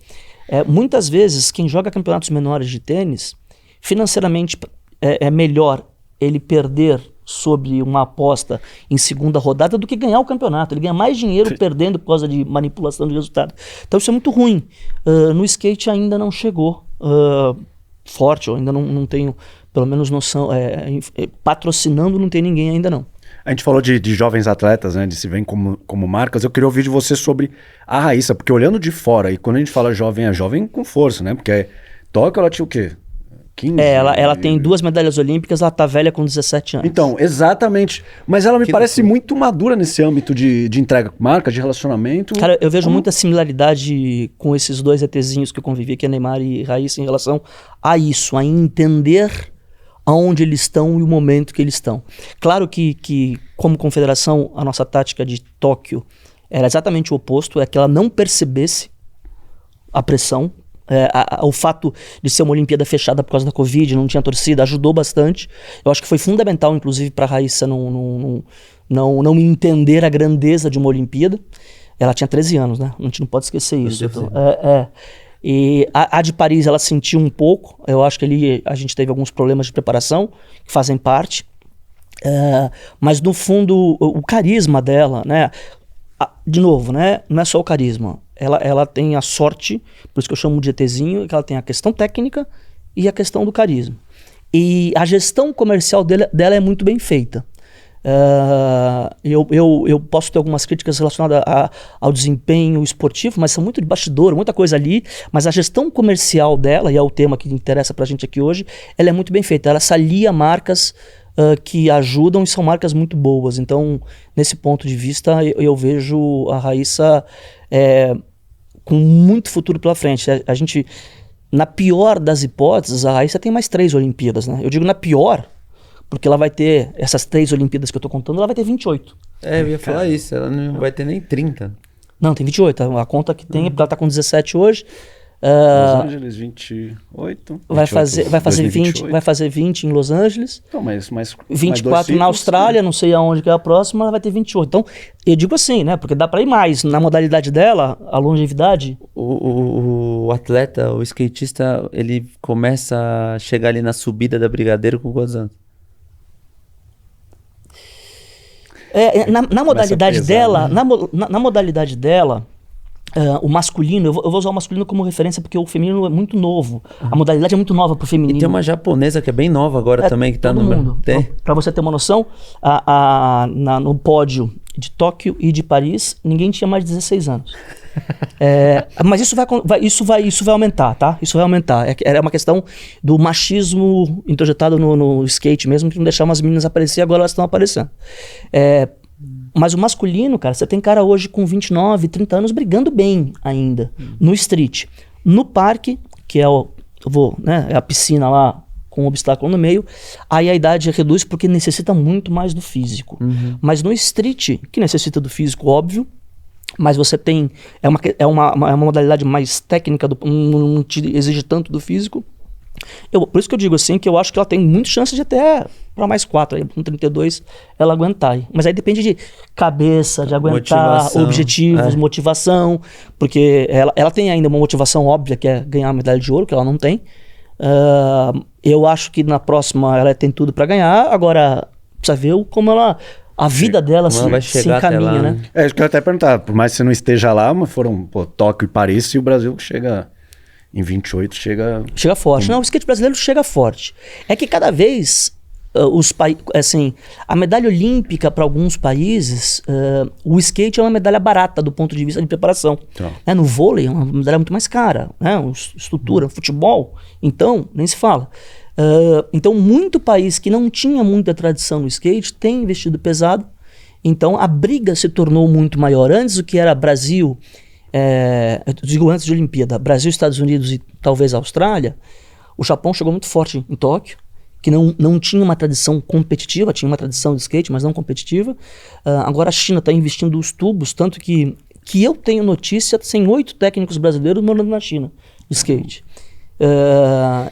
Muitas vezes, quem joga campeonatos menores de tênis, financeiramente é melhor ele perder sobre uma aposta em segunda rodada do que ganhar o campeonato. Ele ganha mais dinheiro perdendo por causa de manipulação de resultado. Então isso é muito ruim. No skate ainda não chegou forte, eu ainda não tenho, pelo menos, noção. Patrocinando não tem ninguém ainda não. A gente falou de jovens atletas, né, de se verem como marcas. Eu queria ouvir de você sobre a Raíssa, porque olhando de fora, e quando a gente fala jovem, é jovem com força, né? Porque Tóquio ela tinha o quê? 15? Ela tem 2 medalhas olímpicas, ela tá velha com 17 anos. Então, exatamente. Mas ela me parece muito madura nesse âmbito de entrega com marca, de relacionamento. Cara, eu vejo muita similaridade com esses 2 ETzinhos que eu convivi, que é Neymar e Raíssa, em relação a isso, a entender aonde eles estão e o momento que eles estão. Claro que como confederação, a nossa tática de Tóquio era exatamente o oposto, é que ela não percebesse a pressão. O fato de ser uma Olimpíada fechada por causa da Covid, não tinha torcida, ajudou bastante. Eu acho que foi fundamental, inclusive, para a Raíssa não entender a grandeza de uma Olimpíada. Ela tinha 13 anos, né? A gente não pode esquecer isso. Então, E a de Paris ela sentiu um pouco. Eu acho que ali a gente teve alguns problemas de preparação que fazem parte. Mas no fundo, o carisma dela, né? De novo, né? Não é só o carisma. Ela tem a sorte, por isso que eu chamo de ETzinho, que ela tem a questão técnica e a questão do carisma. E a gestão comercial dela é muito bem feita. Eu posso ter algumas críticas relacionadas ao desempenho esportivo, mas são muito de bastidor, muita coisa ali. Mas a gestão comercial dela, e é o tema que interessa pra gente aqui hoje, ela é muito bem feita. Ela se alia a marcas que ajudam e são marcas muito boas. Então, nesse ponto de vista, eu vejo a Raíssa com muito futuro pela frente. A gente, na pior das hipóteses, a Raíssa tem mais 3 Olimpíadas, né? Eu digo na pior, porque ela vai ter, essas 3 Olimpíadas que eu tô contando, ela vai ter 28. Eu ia falar isso, ela não vai ter nem 30. Não, tem 28. A conta que tem, porque ela tá com 17 hoje. Los Angeles, 28. Vai fazer 20 em Los Angeles. Então, mas 24 na Austrália, não sei aonde que é a próxima, ela vai ter 28. Então, eu digo assim, né? Porque dá para ir mais. Na modalidade dela, a longevidade. O atleta, o skatista, ele começa a chegar ali na subida da Brigadeiro com quantos anos? Na modalidade dela, na modalidade dela, o masculino, eu vou usar o masculino como referência porque o feminino é muito novo. A modalidade é muito nova pro feminino. E tem uma japonesa que é bem nova agora também, que tá todo no mundo. Pra você ter uma noção, no pódio de Tóquio e de Paris, ninguém tinha mais de 16 anos. Mas isso vai aumentar, tá? Isso vai aumentar. É uma questão do machismo introjetado no skate mesmo, que não deixar umas meninas aparecer, agora elas estão aparecendo. Mas o masculino, cara, você tem cara hoje com 29, 30 anos brigando bem ainda no street. No parque, que é a piscina lá com um obstáculo no meio, aí a idade reduz porque necessita muito mais do físico. Mas no street, que necessita do físico, óbvio, mas você tem... É uma modalidade mais técnica, não te exige tanto do físico. Por isso que eu digo assim, que eu acho que ela tem muita chance de até para mais 4, aí, com 32 ela aguentar. Aí. Mas aí depende de cabeça, de aguentar, objetivos, motivação, porque ela tem ainda uma motivação óbvia, que é ganhar a medalha de ouro, que ela não tem. Eu acho que na próxima ela tem tudo para ganhar, agora precisa ver como a vida dela se encaminha, lá, né? Isso que eu ia até perguntar, por mais que você não esteja lá, mas foram Tóquio e Paris, e o Brasil chega... Em 28 chega forte. Não, o skate brasileiro chega forte. É que cada vez a medalha olímpica para alguns países, o skate é uma medalha barata do ponto de vista de preparação. Então. No vôlei é uma medalha muito mais cara, né? Estrutura, futebol, então nem se fala. Então muito país que não tinha muita tradição no skate tem investido pesado. Então a briga se tornou muito maior. Antes o que era Brasil, eu digo antes de Olimpíada, Brasil, Estados Unidos e talvez a Austrália, o Japão chegou muito forte em Tóquio, que não tinha uma tradição competitiva, tinha uma tradição de skate, mas não competitiva. Agora a China está investindo os tubos, tanto que eu tenho notícia, tem 8 técnicos brasileiros morando na China, de skate.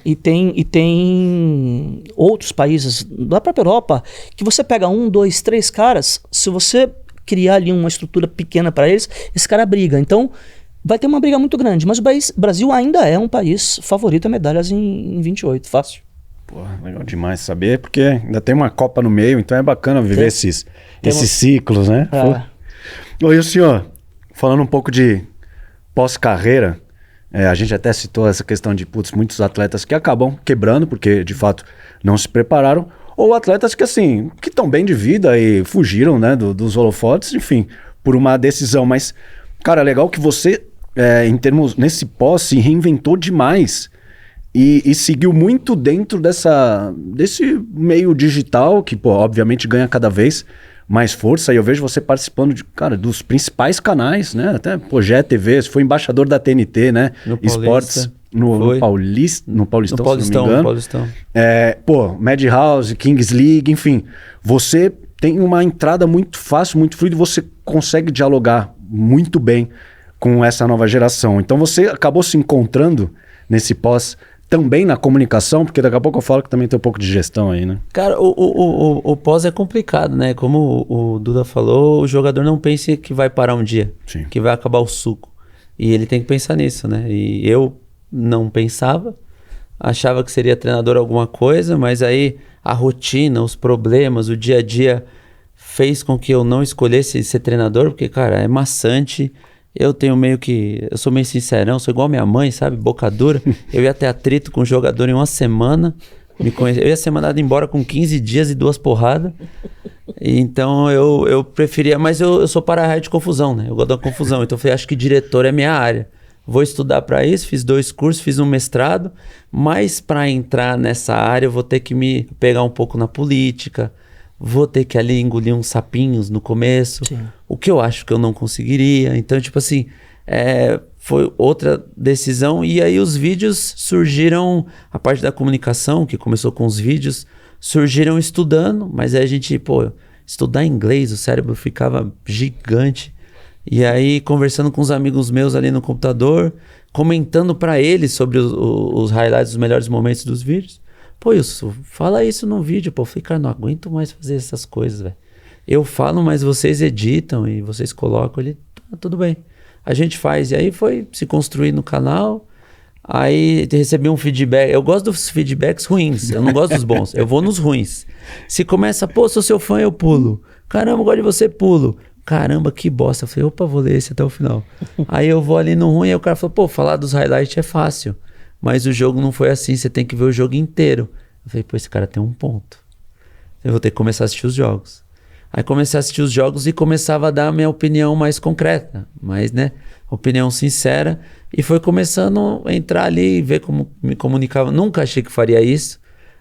E tem outros países da própria Europa, que você pega 1, 2, 3 caras, se você criar ali uma estrutura pequena para eles, esse cara briga. Então, vai ter uma briga muito grande, mas o Brasil ainda é um país favorito a medalhas em 28, fácil. Porra, legal demais saber, porque ainda tem uma Copa no meio, então é bacana viver esses ciclos, né? Oi, o senhor, falando um pouco de pós-carreira, a gente até citou essa questão de muitos atletas que acabam quebrando, porque de fato não se prepararam, ou atletas que assim, que estão bem de vida e fugiram, né, dos holofotes, enfim, por uma decisão. Mas, cara, é legal que você, nesse pós, se reinventou demais. E seguiu muito dentro desse meio digital, que, pô, obviamente ganha cada vez mais força. E eu vejo você participando dos principais canais, né? Até, pô, GE.TV, você foi embaixador da TNT, né? No Esportes no Paulistão, se não me engano. No Paulistão. Madhouse, Kings League, enfim. Você tem uma entrada muito fácil, muito fluida, e você consegue dialogar muito bem com essa nova geração. Então você acabou se encontrando nesse pós também na comunicação, porque daqui a pouco eu falo que também tem um pouco de gestão aí, né? Cara, o pós é complicado, né? Como o Duda falou, o jogador não pense que vai parar um dia, Sim. que vai acabar o suco. E ele tem que pensar nisso, né? E eu não pensava, achava que seria treinador alguma coisa, mas aí a rotina, os problemas, o dia a dia fez com que eu não escolhesse ser treinador, porque, cara, é maçante. Eu sou meio sincerão, sou igual minha mãe, sabe? Boca dura. Eu ia ter atrito com o jogador em uma semana. Eu ia ser mandado embora com 15 dias e 2 porradas. Então eu preferia... Mas eu sou para-raio de confusão, né? Eu gosto da confusão. Então eu falei, acho que diretor é minha área. Vou estudar para isso, fiz 2 cursos, fiz um mestrado. Mas para entrar nessa área eu vou ter que me pegar um pouco na política. Vou ter que ali engolir uns sapinhos no começo. Sim. O que eu acho que eu não conseguiria. Então, tipo assim, foi outra decisão. E aí os vídeos surgiram, a parte da comunicação, que começou com os vídeos, surgiram estudando. Mas aí a gente, estudar inglês, o cérebro ficava gigante. E aí conversando com os amigos meus ali no computador, comentando para eles sobre os highlights, os melhores momentos dos vídeos. Pô, Wilson, fala isso no vídeo. Pô, eu falei, cara, não aguento mais fazer essas coisas, velho. Eu falo, mas vocês editam e vocês colocam ali, tudo bem. A gente faz. E aí foi se construir no canal. Aí recebi um feedback. Eu gosto dos feedbacks ruins, eu não gosto dos bons. Eu vou nos ruins. Se começa, pô, sou seu fã, eu pulo. Caramba, gosto de você, pulo. Caramba, que bosta. Eu falei, opa, vou ler esse até o final. Aí eu vou ali no ruim e o cara falou, pô, falar dos highlights é fácil. Mas o jogo não foi assim, você tem que ver o jogo inteiro. Eu falei, pô, esse cara tem um ponto. Eu vou ter que começar a assistir os jogos. Aí comecei a assistir os jogos e começava a dar a minha opinião mais concreta, mais, né, opinião sincera. E foi começando a entrar ali e ver como me comunicava. Nunca achei que faria isso,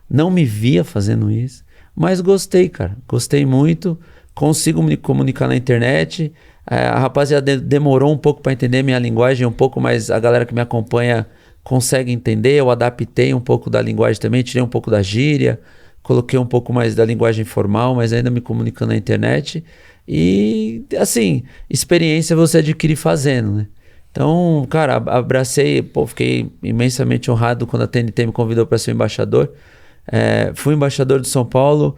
não me via fazendo isso, mas gostei, cara. Gostei muito, consigo me comunicar na internet. A rapaziada demorou um pouco para entender minha linguagem, um pouco, mas a galera que me acompanha consegue entender. Eu adaptei um pouco da linguagem também, tirei um pouco da gíria, coloquei um pouco mais da linguagem formal, mas ainda me comunicando na internet. E, assim, experiência você adquire fazendo, né? Então, cara, abracei, fiquei imensamente honrado quando a TNT me convidou para ser embaixador. Fui embaixador de São Paulo.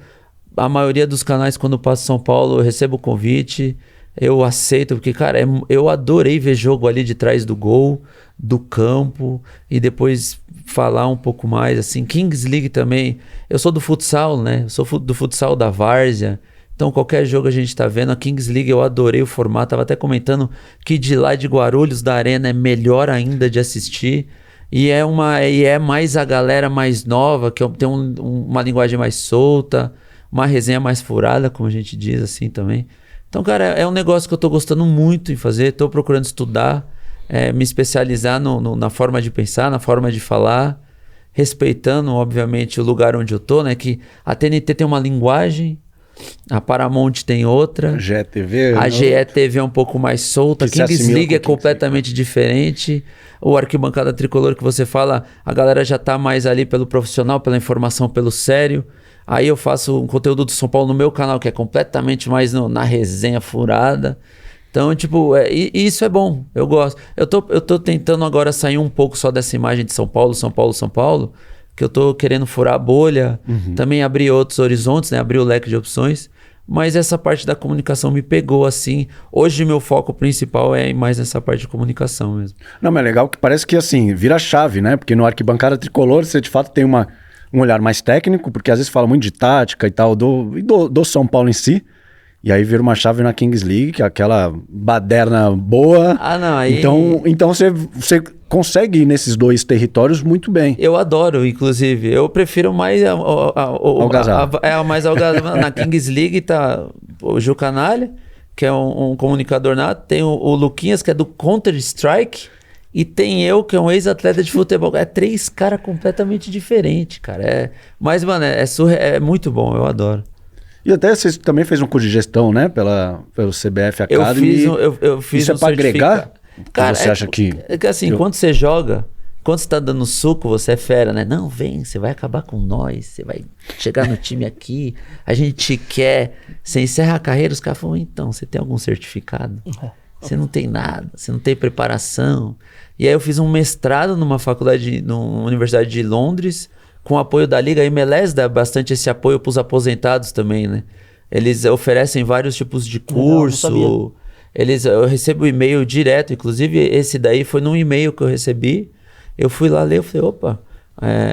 A maioria dos canais, quando eu passo São Paulo, eu recebo o convite, eu aceito, porque, cara, eu adorei ver jogo ali de trás do gol, do campo, e depois falar um pouco mais, assim. Kings League também, eu sou do futsal, né? Eu sou do futsal da Várzea, então qualquer jogo a gente tá vendo. A Kings League eu adorei o formato, tava até comentando que de lá de Guarulhos, da Arena, é melhor ainda de assistir, e é mais a galera mais nova, que tem uma linguagem mais solta, uma resenha mais furada, como a gente diz assim também. Então, cara, é um negócio que eu tô gostando muito em fazer, tô procurando estudar, me especializar na forma de pensar, na forma de falar, respeitando, obviamente, o lugar onde eu tô, né? Que a TNT tem uma linguagem, a Paramount tem outra. GETV. A GETV é um pouco mais solta. A Kings League é completamente diferente. O Arquibancada Tricolor que você fala, a galera já tá mais ali pelo profissional, pela informação, pelo sério. Aí eu faço um conteúdo do São Paulo no meu canal, que é completamente mais na resenha furada. Então, tipo, isso é bom. Eu gosto. Eu tô tentando agora sair um pouco só dessa imagem de São Paulo, São Paulo, São Paulo, que eu tô querendo furar a bolha, também abrir outros horizontes, né? Abrir o leque de opções. Mas essa parte da comunicação me pegou, assim. Hoje meu foco principal é mais nessa parte de comunicação mesmo. Não, mas é legal que parece que, assim, vira chave, né? Porque no Arquibancada Tricolor você, de fato, tem um olhar mais técnico, porque às vezes fala muito de tática e tal, do São Paulo em si. E aí vira uma chave na Kings League, que é aquela baderna boa. Ah, não, aí... Então você consegue ir nesses dois territórios muito bem. Eu adoro, inclusive. Eu prefiro mais mais algazarra. Na Kings League tá o Gil Canalha, que é um comunicador nato. Tem o Luquinhas, que é do Counter-Strike. E tem eu, que é um ex-atleta de futebol. É 3 caras completamente diferentes, cara. Mas, mano, é muito bom. Eu adoro. E até você também fez um curso de gestão, né? Pelo CBF Academy. Eu fiz Isso é para agregar? Cara, você acha que... É que assim, quando você joga, quando você tá dando suco, você é fera, né? Não, vem, você vai acabar com nós, você vai chegar no time aqui, a gente te quer. Você encerra a carreira, os caras falam, então, você tem algum certificado? Você não tem nada, você não tem preparação. E aí eu fiz um mestrado numa universidade de Londres, com apoio da Liga. A MLS dá bastante esse apoio para os aposentados também, né? Eles oferecem vários tipos de curso. Eu recebo e-mail direto. Inclusive, esse daí foi num e-mail que eu recebi. Eu fui lá ler, eu falei, opa,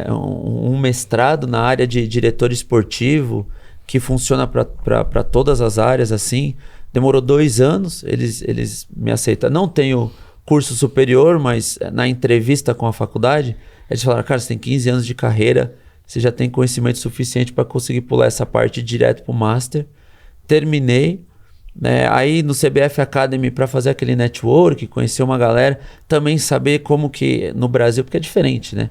um mestrado na área de diretor esportivo que funciona para todas as áreas, assim. Demorou 2 anos, eles me aceitam. Não tenho curso superior, mas na entrevista com a faculdade, eles falaram, cara, você tem 15 anos de carreira, você já tem conhecimento suficiente para conseguir pular essa parte direto para o Master. Terminei, né? Aí no CBF Academy para fazer aquele network, conhecer uma galera, também saber como que no Brasil, porque é diferente, né?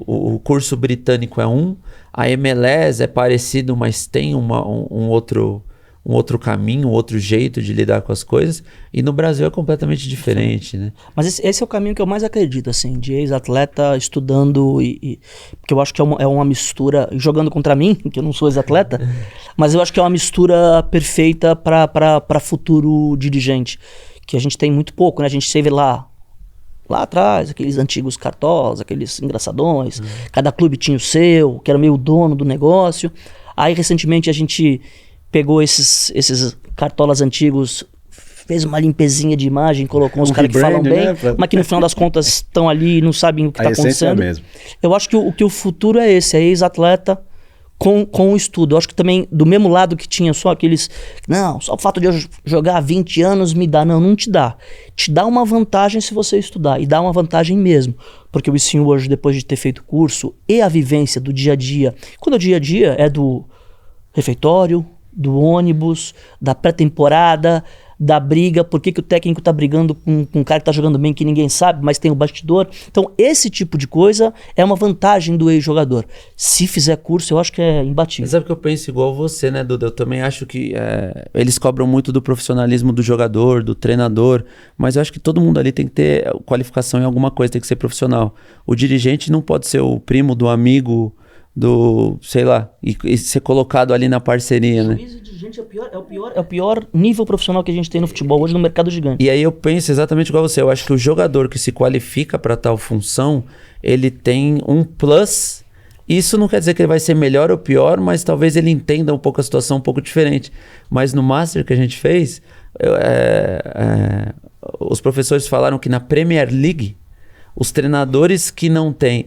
O curso britânico é a MLS é parecido, mas tem um outro caminho, um outro jeito de lidar com as coisas. E no Brasil é completamente diferente, né? Mas esse é o caminho que eu mais acredito, assim, de ex-atleta estudando porque eu acho que é uma mistura, jogando contra mim, que eu não sou ex-atleta, mas eu acho que é uma mistura perfeita para futuro dirigente, que a gente tem muito pouco, né? A gente teve lá atrás, aqueles antigos cartolas, aqueles engraçadões, cada clube tinha o seu, que era meio dono do negócio. Aí recentemente a gente pegou esses cartolas antigos, fez uma limpezinha de imagem, colocou uns caras que falam bem, né? Mas que no final das contas estão ali e não sabem o que está acontecendo. Mesmo. Eu acho que o futuro é esse, é ex-atleta com o estudo. Eu acho que também, do mesmo lado que tinha só aqueles... Não, só o fato de eu jogar há 20 anos me dá. Não te dá. Te dá uma vantagem se você estudar. E dá uma vantagem mesmo. Porque o ensino hoje, depois de ter feito curso, e a vivência do dia a dia. Quando o dia a dia é do refeitório, do ônibus, da pré-temporada, da briga, por que o técnico tá brigando com um cara que tá jogando bem que ninguém sabe, mas tem o bastidor. Então, esse tipo de coisa é uma vantagem do ex-jogador. Se fizer curso, eu acho que é imbatível. Mas sabe que eu penso igual você, né, Duda? Eu também acho que eles cobram muito do profissionalismo do jogador, do treinador, mas eu acho que todo mundo ali tem que ter qualificação em alguma coisa, tem que ser profissional. O dirigente não pode ser o primo do amigo sei lá, e ser colocado ali na parceria, né? Juiz e dirigente é o pior nível profissional que a gente tem no futebol hoje no mercado gigante. E aí eu penso exatamente igual você, eu acho que o jogador que se qualifica para tal função, ele tem um plus. Isso não quer dizer que ele vai ser melhor ou pior, mas talvez ele entenda um pouco a situação um pouco diferente. Mas no Master que a gente fez, os professores falaram que na Premier League, os treinadores que não têm...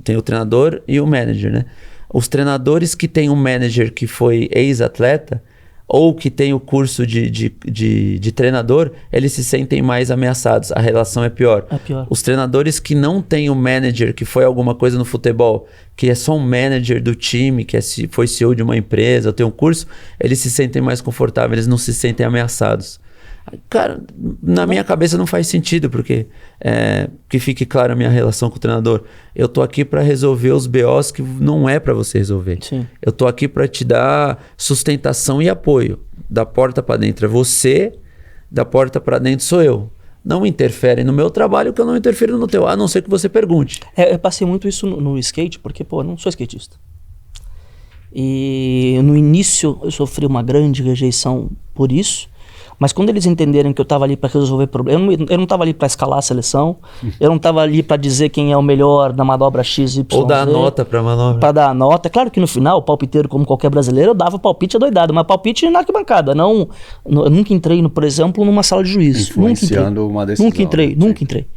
Tem o treinador e o manager, né? Os treinadores que têm um manager que foi ex-atleta ou que tem o curso de treinador, eles se sentem mais ameaçados. A relação é pior. É pior. Os treinadores que não têm o manager, que foi alguma coisa no futebol, que é só um manager do time, que foi CEO de uma empresa, ou tem um curso, eles se sentem mais confortáveis, eles não se sentem ameaçados. Cara, na minha cabeça não faz sentido, porque que fique claro a minha relação com o treinador. Eu tô aqui para resolver os BOs que não é para você resolver. Sim. Eu tô aqui para te dar sustentação e apoio. Da porta para dentro é você, da porta para dentro sou eu. Não interfere no meu trabalho que eu não interfiro no teu, a não ser que você pergunte. Eu passei muito isso no skate, porque, pô, eu não sou skatista. E no início eu sofri uma grande rejeição por isso. Mas quando eles entenderam que eu estava ali para resolver problemas, eu não estava ali para escalar a seleção, eu não estava ali para dizer quem é o melhor na manobra X, Y, Ou dar Z, nota para manobra. Para dar a nota. É claro que no final, o palpiteiro, como qualquer brasileiro, eu dava palpite adoidado, mas palpite na arquibancada. Eu nunca entrei, por exemplo, numa sala de juízo. Influenciando uma decisão. Nunca entrei.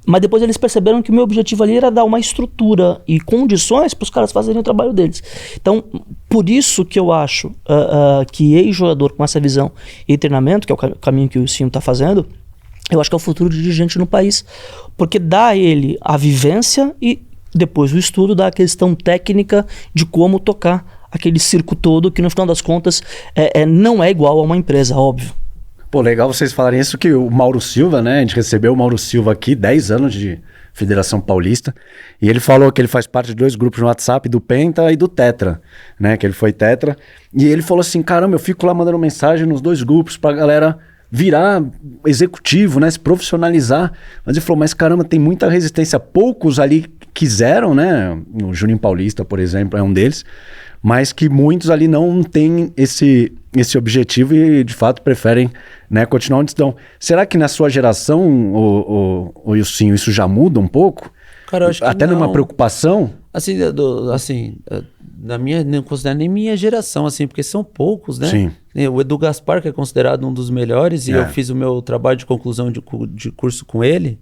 Mas depois eles perceberam que o meu objetivo ali era dar uma estrutura e condições para os caras fazerem o trabalho deles. Então, por isso que eu acho que ex-jogador com essa visão e treinamento, que é o caminho que o Ilcinho está fazendo, eu acho que é o futuro de dirigente no país. Porque dá a ele a vivência e depois o estudo da questão técnica de como tocar aquele circo todo, que no final das contas não é igual a uma empresa, óbvio. Pô, legal vocês falarem isso, que o Mauro Silva, né? A gente recebeu o Mauro Silva aqui, 10 anos de Federação Paulista, e ele falou que ele faz parte de 2 grupos no WhatsApp, do Penta e do Tetra, né? Que ele foi Tetra, e ele falou assim, caramba, eu fico lá mandando mensagem nos 2 grupos pra galera virar executivo, né? Se profissionalizar. Mas ele falou, mas caramba, tem muita resistência. Poucos ali quiseram, né? O Juninho Paulista, por exemplo, é um deles, mas que muitos ali não têm esse objetivo e, de fato, preferem, né, continuar onde estão. Será que na sua geração, o Ilcinho, isso já muda um pouco? Cara, eu acho que até não. numa preocupação? Assim, na minha, não considero nem minha geração, assim, porque são poucos, né? Sim. O Edu Gaspar, que é considerado um dos melhores, e eu fiz o meu trabalho de conclusão de curso com ele.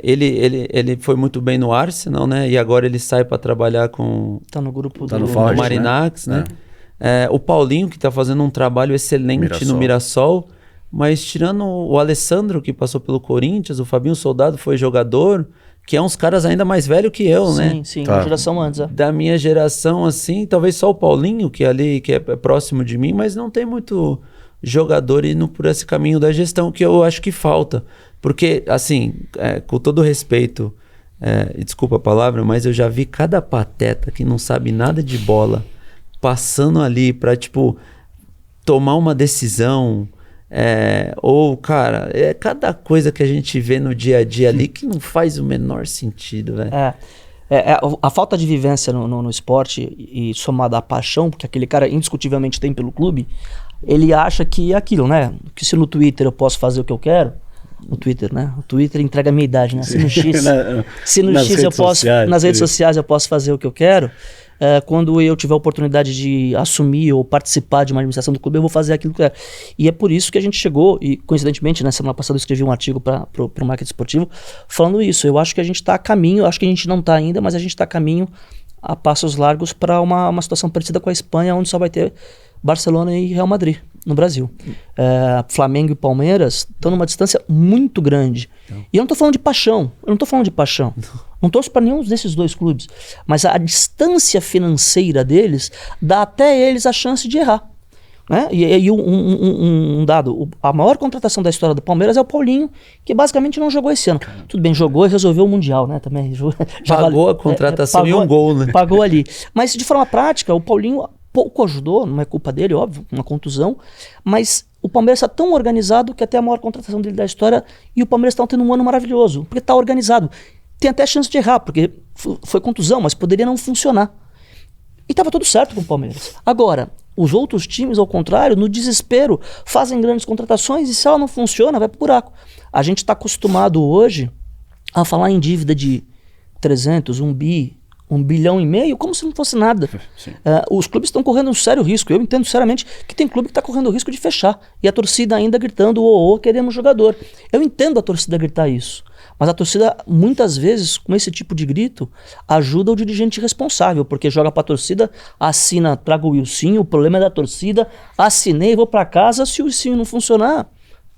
Ele foi muito bem no Arsenal, né? E agora ele sai para trabalhar com... Tá no grupo no Forte, Marinax, né? O Paulinho, que tá fazendo um trabalho excelente no Mirassol. Mas tirando o Alessandro, que passou pelo Corinthians, o Fabinho Soldado foi jogador, que é uns caras ainda mais velho que eu, né? Sim, uma geração antes. Da minha geração, assim, talvez só o Paulinho, que é próximo de mim, mas não tem muito jogador indo por esse caminho da gestão, que eu acho que falta. Porque, assim, com todo respeito, e desculpa a palavra, mas eu já vi cada pateta que não sabe nada de bola passando ali pra, tipo, tomar uma decisão... cara, cada coisa que a gente vê no dia a dia ali que não faz o menor sentido, velho. A falta de vivência no esporte e somada à paixão, porque aquele cara indiscutivelmente tem pelo clube, ele acha que é aquilo, né? Que se no Twitter eu posso fazer o que eu quero, no Twitter, né? O Twitter entrega a minha idade, né? Se no X, eu posso, nas redes sociais eu posso fazer o que eu quero. Quando eu tiver a oportunidade de assumir ou participar de uma administração do clube, eu vou fazer aquilo que eu quero. E é por isso que a gente chegou, e coincidentemente, na semana passada eu escrevi um artigo para o Marketing Esportivo falando isso. Eu acho que a gente está a caminho, acho que a gente não está ainda, mas a gente está a caminho a passos largos para uma situação parecida com a Espanha, onde só vai ter Barcelona e Real Madrid no Brasil. Flamengo e Palmeiras estão numa distância muito grande. E eu não estou falando de paixão. Não torço para nenhum desses 2 clubes. Mas a distância financeira deles dá até eles a chance de errar. Né? E um dado, a maior contratação da história do Palmeiras é o Paulinho, que basicamente não jogou esse ano. Tudo bem, jogou e resolveu o Mundial, né? Também pagou a contratação e um gol, né? Pagou ali. Mas de forma prática, o Paulinho pouco ajudou, não é culpa dele, óbvio, uma contusão, mas o Palmeiras está tão organizado que até a maior contratação dele da história, e o Palmeiras está tendo um ano maravilhoso, porque está organizado. Tem até chance de errar, porque foi contusão, mas poderia não funcionar. E estava tudo certo com o Palmeiras. Agora, os outros times, ao contrário, no desespero, fazem grandes contratações e se ela não funciona, vai pro buraco. A gente está acostumado hoje a falar em dívida de 300, 1 bilhão e meio, como se não fosse nada. Os clubes estão correndo um sério risco. Eu entendo sinceramente que tem clube que está correndo o risco de fechar. E a torcida ainda gritando, queremos jogador. Eu entendo a torcida gritar isso. Mas a torcida, muitas vezes, com esse tipo de grito, ajuda o dirigente responsável, porque joga pra torcida, assina, traga o Ilcinho, o problema é da torcida, assinei, vou pra casa, se o Ilcinho não funcionar,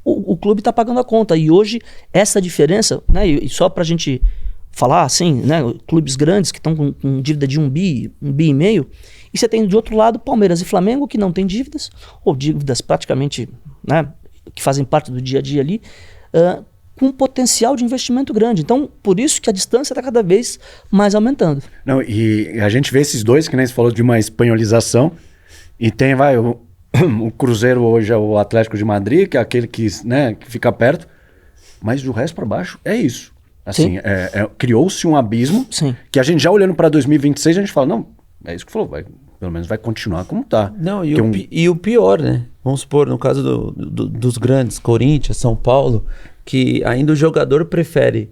o clube tá pagando a conta. E hoje, essa diferença, né, e só pra gente falar assim, né, clubes grandes que estão com dívida de 1 bi e meio, E você tem de outro lado Palmeiras e Flamengo, que não tem dívidas, ou dívidas praticamente, né, que fazem parte do dia a dia ali, com um potencial de investimento grande. Então, por isso que a distância está cada vez mais aumentando. Não, e a gente vê esses dois, que nem você falou de uma espanholização, e tem, o Cruzeiro hoje é o Atlético de Madrid, que é aquele que, né, que fica perto, mas do resto para baixo é isso. Assim, criou-se um abismo. Sim. Que a gente já olhando para 2026, a gente fala, não, é isso que falou, pelo menos vai continuar como tá. Não, e o pior, né? Vamos supor, no caso dos grandes, Corinthians, São Paulo, que ainda o jogador prefere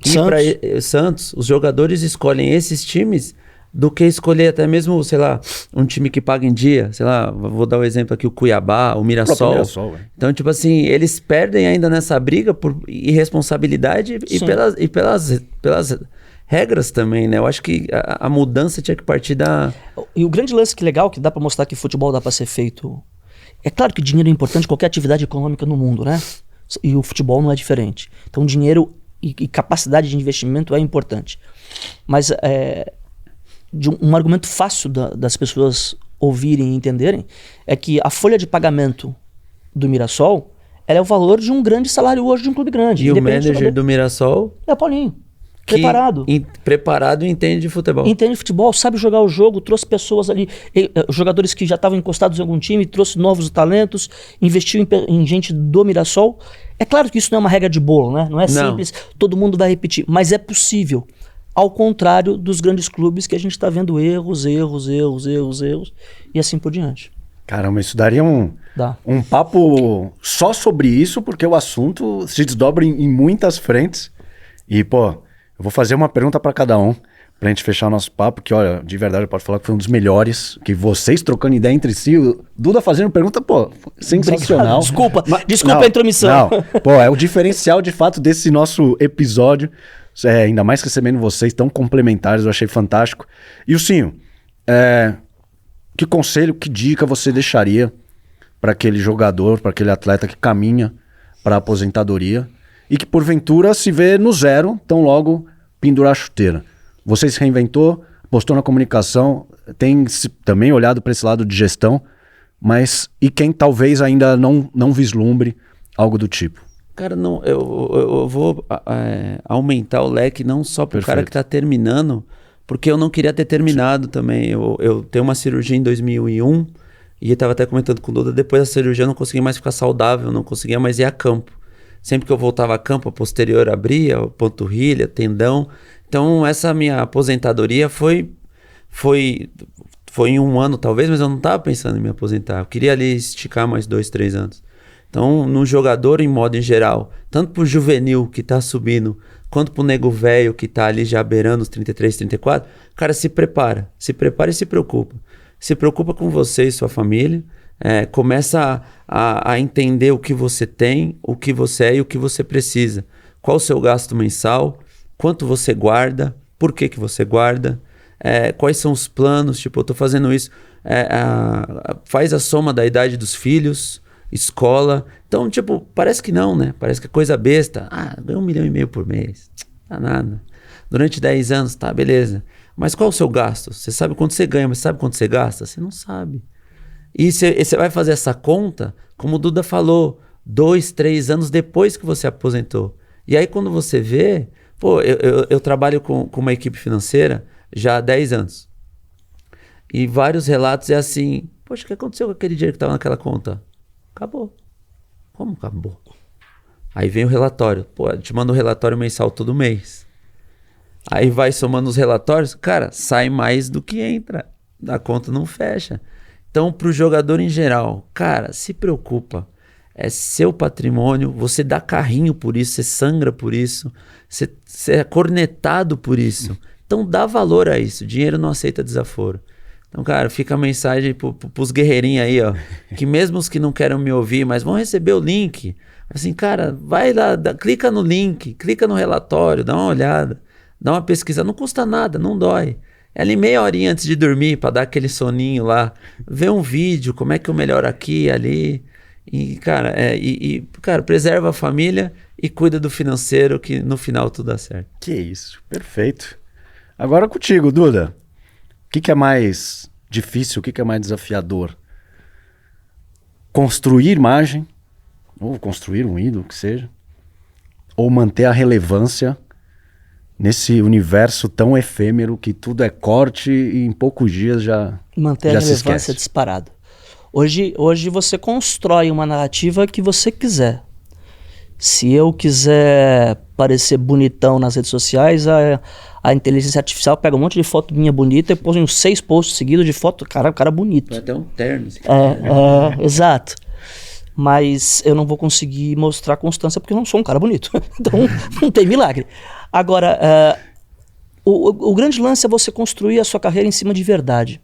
ir para Santos, os jogadores escolhem esses times do que escolher até mesmo, sei lá, um time que paga em dia, sei lá, vou dar o exemplo aqui, o Cuiabá, o Mirassol. Então, tipo assim, eles perdem ainda nessa briga por irresponsabilidade e pelas regras também, né? Eu acho que a mudança tinha que partir da... E o grande lance que legal, que dá pra mostrar que futebol dá pra ser feito... É claro que dinheiro é importante em qualquer atividade econômica no mundo, né? E o futebol não é diferente. Então, dinheiro e capacidade de investimento é importante. Mas um argumento fácil das pessoas ouvirem e entenderem é que a folha de pagamento do Mirassol ela é o valor de um grande salário hoje de um clube grande. E o manager do Mirassol é o Paulinho. Preparado. Preparado e entende de futebol. Entende de futebol, sabe jogar o jogo, trouxe pessoas ali, jogadores que já estavam encostados em algum time, trouxe novos talentos, investiu em gente do Mirassol. É claro que isso não é uma regra de bolo, né? Não é simples, todo mundo vai repetir, mas é possível. Ao contrário dos grandes clubes que a gente está vendo erros e assim por diante. Caramba, isso daria um papo só sobre isso, porque o assunto se desdobra em muitas frentes. E, pô, eu vou fazer uma pergunta para cada um, pra gente fechar o nosso papo, que, olha, de verdade eu posso falar que foi um dos melhores, que vocês trocando ideia entre si, o Duda fazendo pergunta, pô, sensacional. Desculpa a intromissão. Não, pô, é o diferencial de fato desse nosso episódio. Ainda mais recebendo vocês tão complementares, eu achei fantástico. E o Sinho, que conselho, que dica você deixaria para aquele jogador, para aquele atleta que caminha para a aposentadoria e que porventura se vê no zero, tão logo pendurar a chuteira? Você se reinventou, apostou na comunicação, tem também olhado para esse lado de gestão, mas e quem talvez ainda não vislumbre algo do tipo? Cara, não, eu vou aumentar o leque não só pro cara que tá terminando, porque eu não queria ter terminado também. Eu tenho uma cirurgia em 2001 e eu tava até comentando com o Duda, depois da cirurgia eu não conseguia mais ficar saudável, não conseguia mais ir a campo. Sempre que eu voltava a campo, a posterior abria, a panturrilha, tendão. Então essa minha aposentadoria foi em um ano talvez, mas eu não tava pensando em me aposentar. Eu queria ali esticar mais 2, 3 anos. Então, no jogador em modo em geral, tanto pro juvenil que tá subindo, quanto pro nego velho que tá ali já beirando os 33, 34, cara, se prepara e se preocupa. Se preocupa com você e sua família, começa a entender o que você tem, o que você é e o que você precisa. Qual o seu gasto mensal, quanto você guarda, por que você guarda, quais são os planos, tipo, eu tô fazendo isso, faz a soma da idade dos filhos, escola. Então, tipo, parece que não, né? Parece que é coisa besta. Ganha 1,5 milhão por mês. Não dá nada. Durante 10 anos, tá, beleza. Mas qual é o seu gasto? Você sabe quanto você ganha, mas sabe quanto você gasta? Você não sabe. E você vai fazer essa conta, como o Duda falou, 2, 3 anos depois que você aposentou. E aí, quando você vê... Pô, eu trabalho com uma equipe financeira já há 10 anos. E vários relatos é assim... Poxa, o que aconteceu com aquele dinheiro que estava naquela conta? Acabou. Como acabou? Aí vem o relatório. Pô, te manda um relatório mensal todo mês. Aí vai somando os relatórios. Cara, sai mais do que entra. A conta não fecha. Então, pro jogador em geral, cara, se preocupa. É seu patrimônio. Você dá carrinho por isso. Você sangra por isso. Você é cornetado por isso. Então, dá valor a isso. Dinheiro não aceita desaforo. Então, cara, fica a mensagem pros guerreirinhos aí, ó. Que mesmo os que não querem me ouvir, mas vão receber o link. Assim, cara, vai lá, clica no link, clica no relatório, dá uma olhada, dá uma pesquisa. Não custa nada, não dói. É ali meia horinha antes de dormir, pra dar aquele soninho lá. Vê um vídeo, como é que eu melhoro aqui, ali. E, cara, cara, preserva a família e cuida do financeiro, que no final tudo dá certo. Que isso, perfeito. Agora contigo, Duda. O que é mais difícil, o que é mais desafiador? Construir imagem, ou construir um ídolo, que seja, ou manter a relevância nesse universo tão efêmero que tudo é corte e em poucos dias já Manter já a se relevância esquece. disparado. Hoje você constrói uma narrativa que você quiser. Se eu quiser parecer bonitão nas redes sociais, a inteligência artificial pega um monte de foto minha bonita e põe uns 6 posts seguidos de foto, cara, o cara bonito. Vai até um terno. Assim. Exato. Mas eu não vou conseguir mostrar constância porque eu não sou um cara bonito. Então não tem milagre. Agora, o grande lance é você construir a sua carreira em cima de verdade.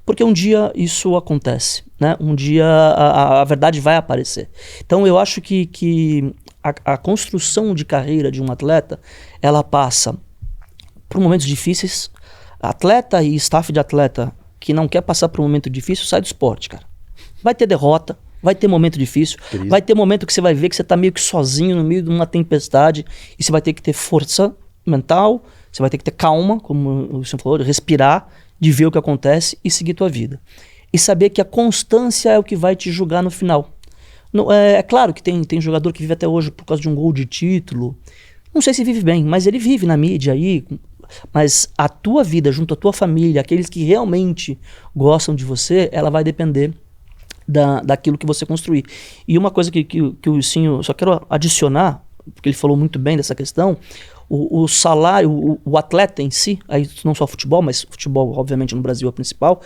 Porque um dia isso acontece, né? Um dia a verdade vai aparecer. Então eu acho que a construção de carreira de um atleta, ela passa por momentos difíceis. Atleta e staff de atleta que não quer passar por um momento difícil, sai do esporte, cara. Vai ter derrota, vai ter momento difícil, vai ter momento que você vai ver que você tá meio que sozinho no meio de uma tempestade e você vai ter que ter força mental, você vai ter que ter calma, como o senhor falou, de respirar, de ver o que acontece e seguir tua vida. E saber que a constância é o que vai te julgar no final. Não, é claro que tem jogador que vive até hoje por causa de um gol de título. Não sei se vive bem, mas ele vive na mídia aí. Mas a tua vida junto à tua família, aqueles que realmente gostam de você, ela vai depender daquilo que você construir. E uma coisa que o Ilcinho, só quero adicionar, porque ele falou muito bem dessa questão, o salário, o atleta em si, aí não só futebol, mas futebol obviamente no Brasil é o principal,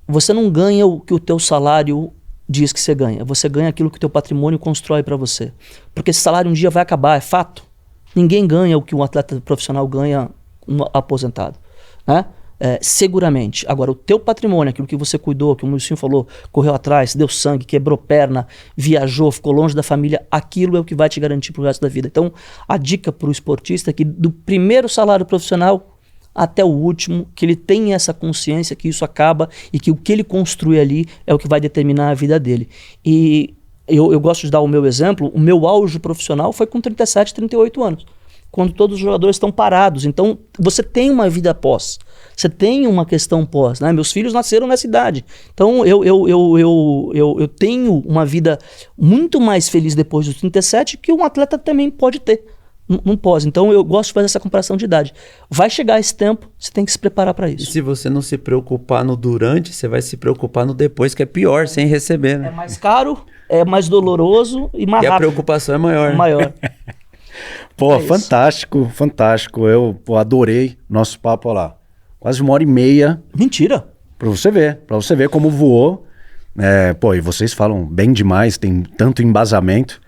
você não ganha o que o teu salário diz que você ganha, você ganha aquilo que o teu patrimônio constrói para você. Porque esse salário um dia vai acabar, é fato. Ninguém ganha o que um atleta profissional ganha um aposentado, né? Seguramente. Agora, o teu patrimônio, aquilo que você cuidou, que o Ilcinho falou, correu atrás, deu sangue, quebrou perna, viajou, ficou longe da família, aquilo é o que vai te garantir pro resto da vida. Então, a dica pro esportista é que do primeiro salário profissional até o último, que ele tenha essa consciência que isso acaba e que o que ele construir ali é o que vai determinar a vida dele. E eu gosto de dar o meu exemplo, o meu auge profissional foi com 37, 38 anos. Quando todos os jogadores estão parados. Então, você tem uma vida pós. Você tem uma questão pós, né? Meus filhos nasceram nessa idade. Então, eu tenho uma vida muito mais feliz depois dos 37 que um atleta também pode ter. Não pós. Então, eu gosto de fazer essa comparação de idade. Vai chegar esse tempo, você tem que se preparar para isso. E se você não se preocupar no durante, você vai se preocupar no depois, que é pior, sem receber, né? É mais caro, é mais doloroso e mais rápido. E a preocupação é maior. Maior. Pô, fantástico, fantástico. Eu adorei nosso papo lá. Quase 1h30. Mentira. Pra você ver como voou. E vocês falam bem demais, tem tanto embasamento.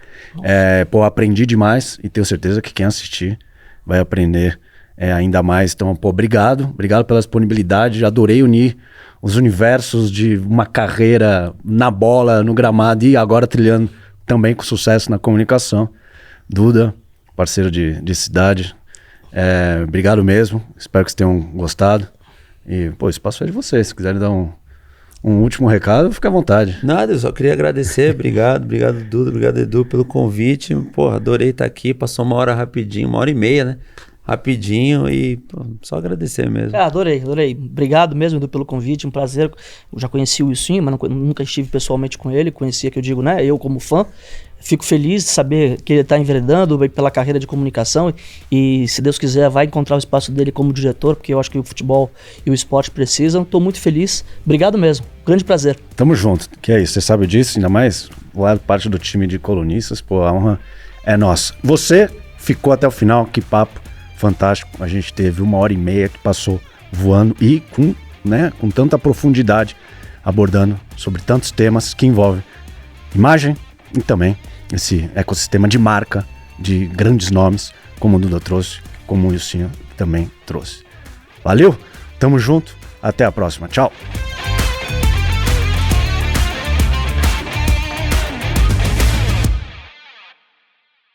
Aprendi demais e tenho certeza que quem assistir vai aprender ainda mais. Então, obrigado pela disponibilidade. Adorei unir os universos de uma carreira na bola, no gramado e agora trilhando também com sucesso na comunicação. Duda, parceiro de cidade, obrigado mesmo, espero que vocês tenham gostado e o espaço é de vocês, se quiserem dar um último recado, fica à vontade. Nada, eu só queria agradecer, obrigado Duda, obrigado Edu pelo convite, adorei estar aqui, passou 1 hora rapidinho, 1h30, né, rapidinho e só agradecer mesmo. Adorei, obrigado mesmo Edu pelo convite, um prazer, eu já conheci o Ilcinho, mas nunca estive pessoalmente com ele, conhecia que eu digo, né, eu como fã. Fico feliz de saber que ele está enveredando pela carreira de comunicação e, se Deus quiser, vai encontrar o espaço dele como diretor, porque eu acho que o futebol e o esporte precisam. Estou muito feliz. Obrigado mesmo. Grande prazer. Tamo junto. Que é isso. Você sabe disso, ainda mais lá parte do time de colunistas. A honra é nossa. Você ficou até o final. Que papo fantástico. A gente teve 1h30 que passou voando e com tanta profundidade, abordando sobre tantos temas que envolvem imagem e também esse ecossistema de marca de grandes nomes, como o Duda trouxe, como o Ilcinho também trouxe. Valeu, tamo junto, até a próxima, tchau!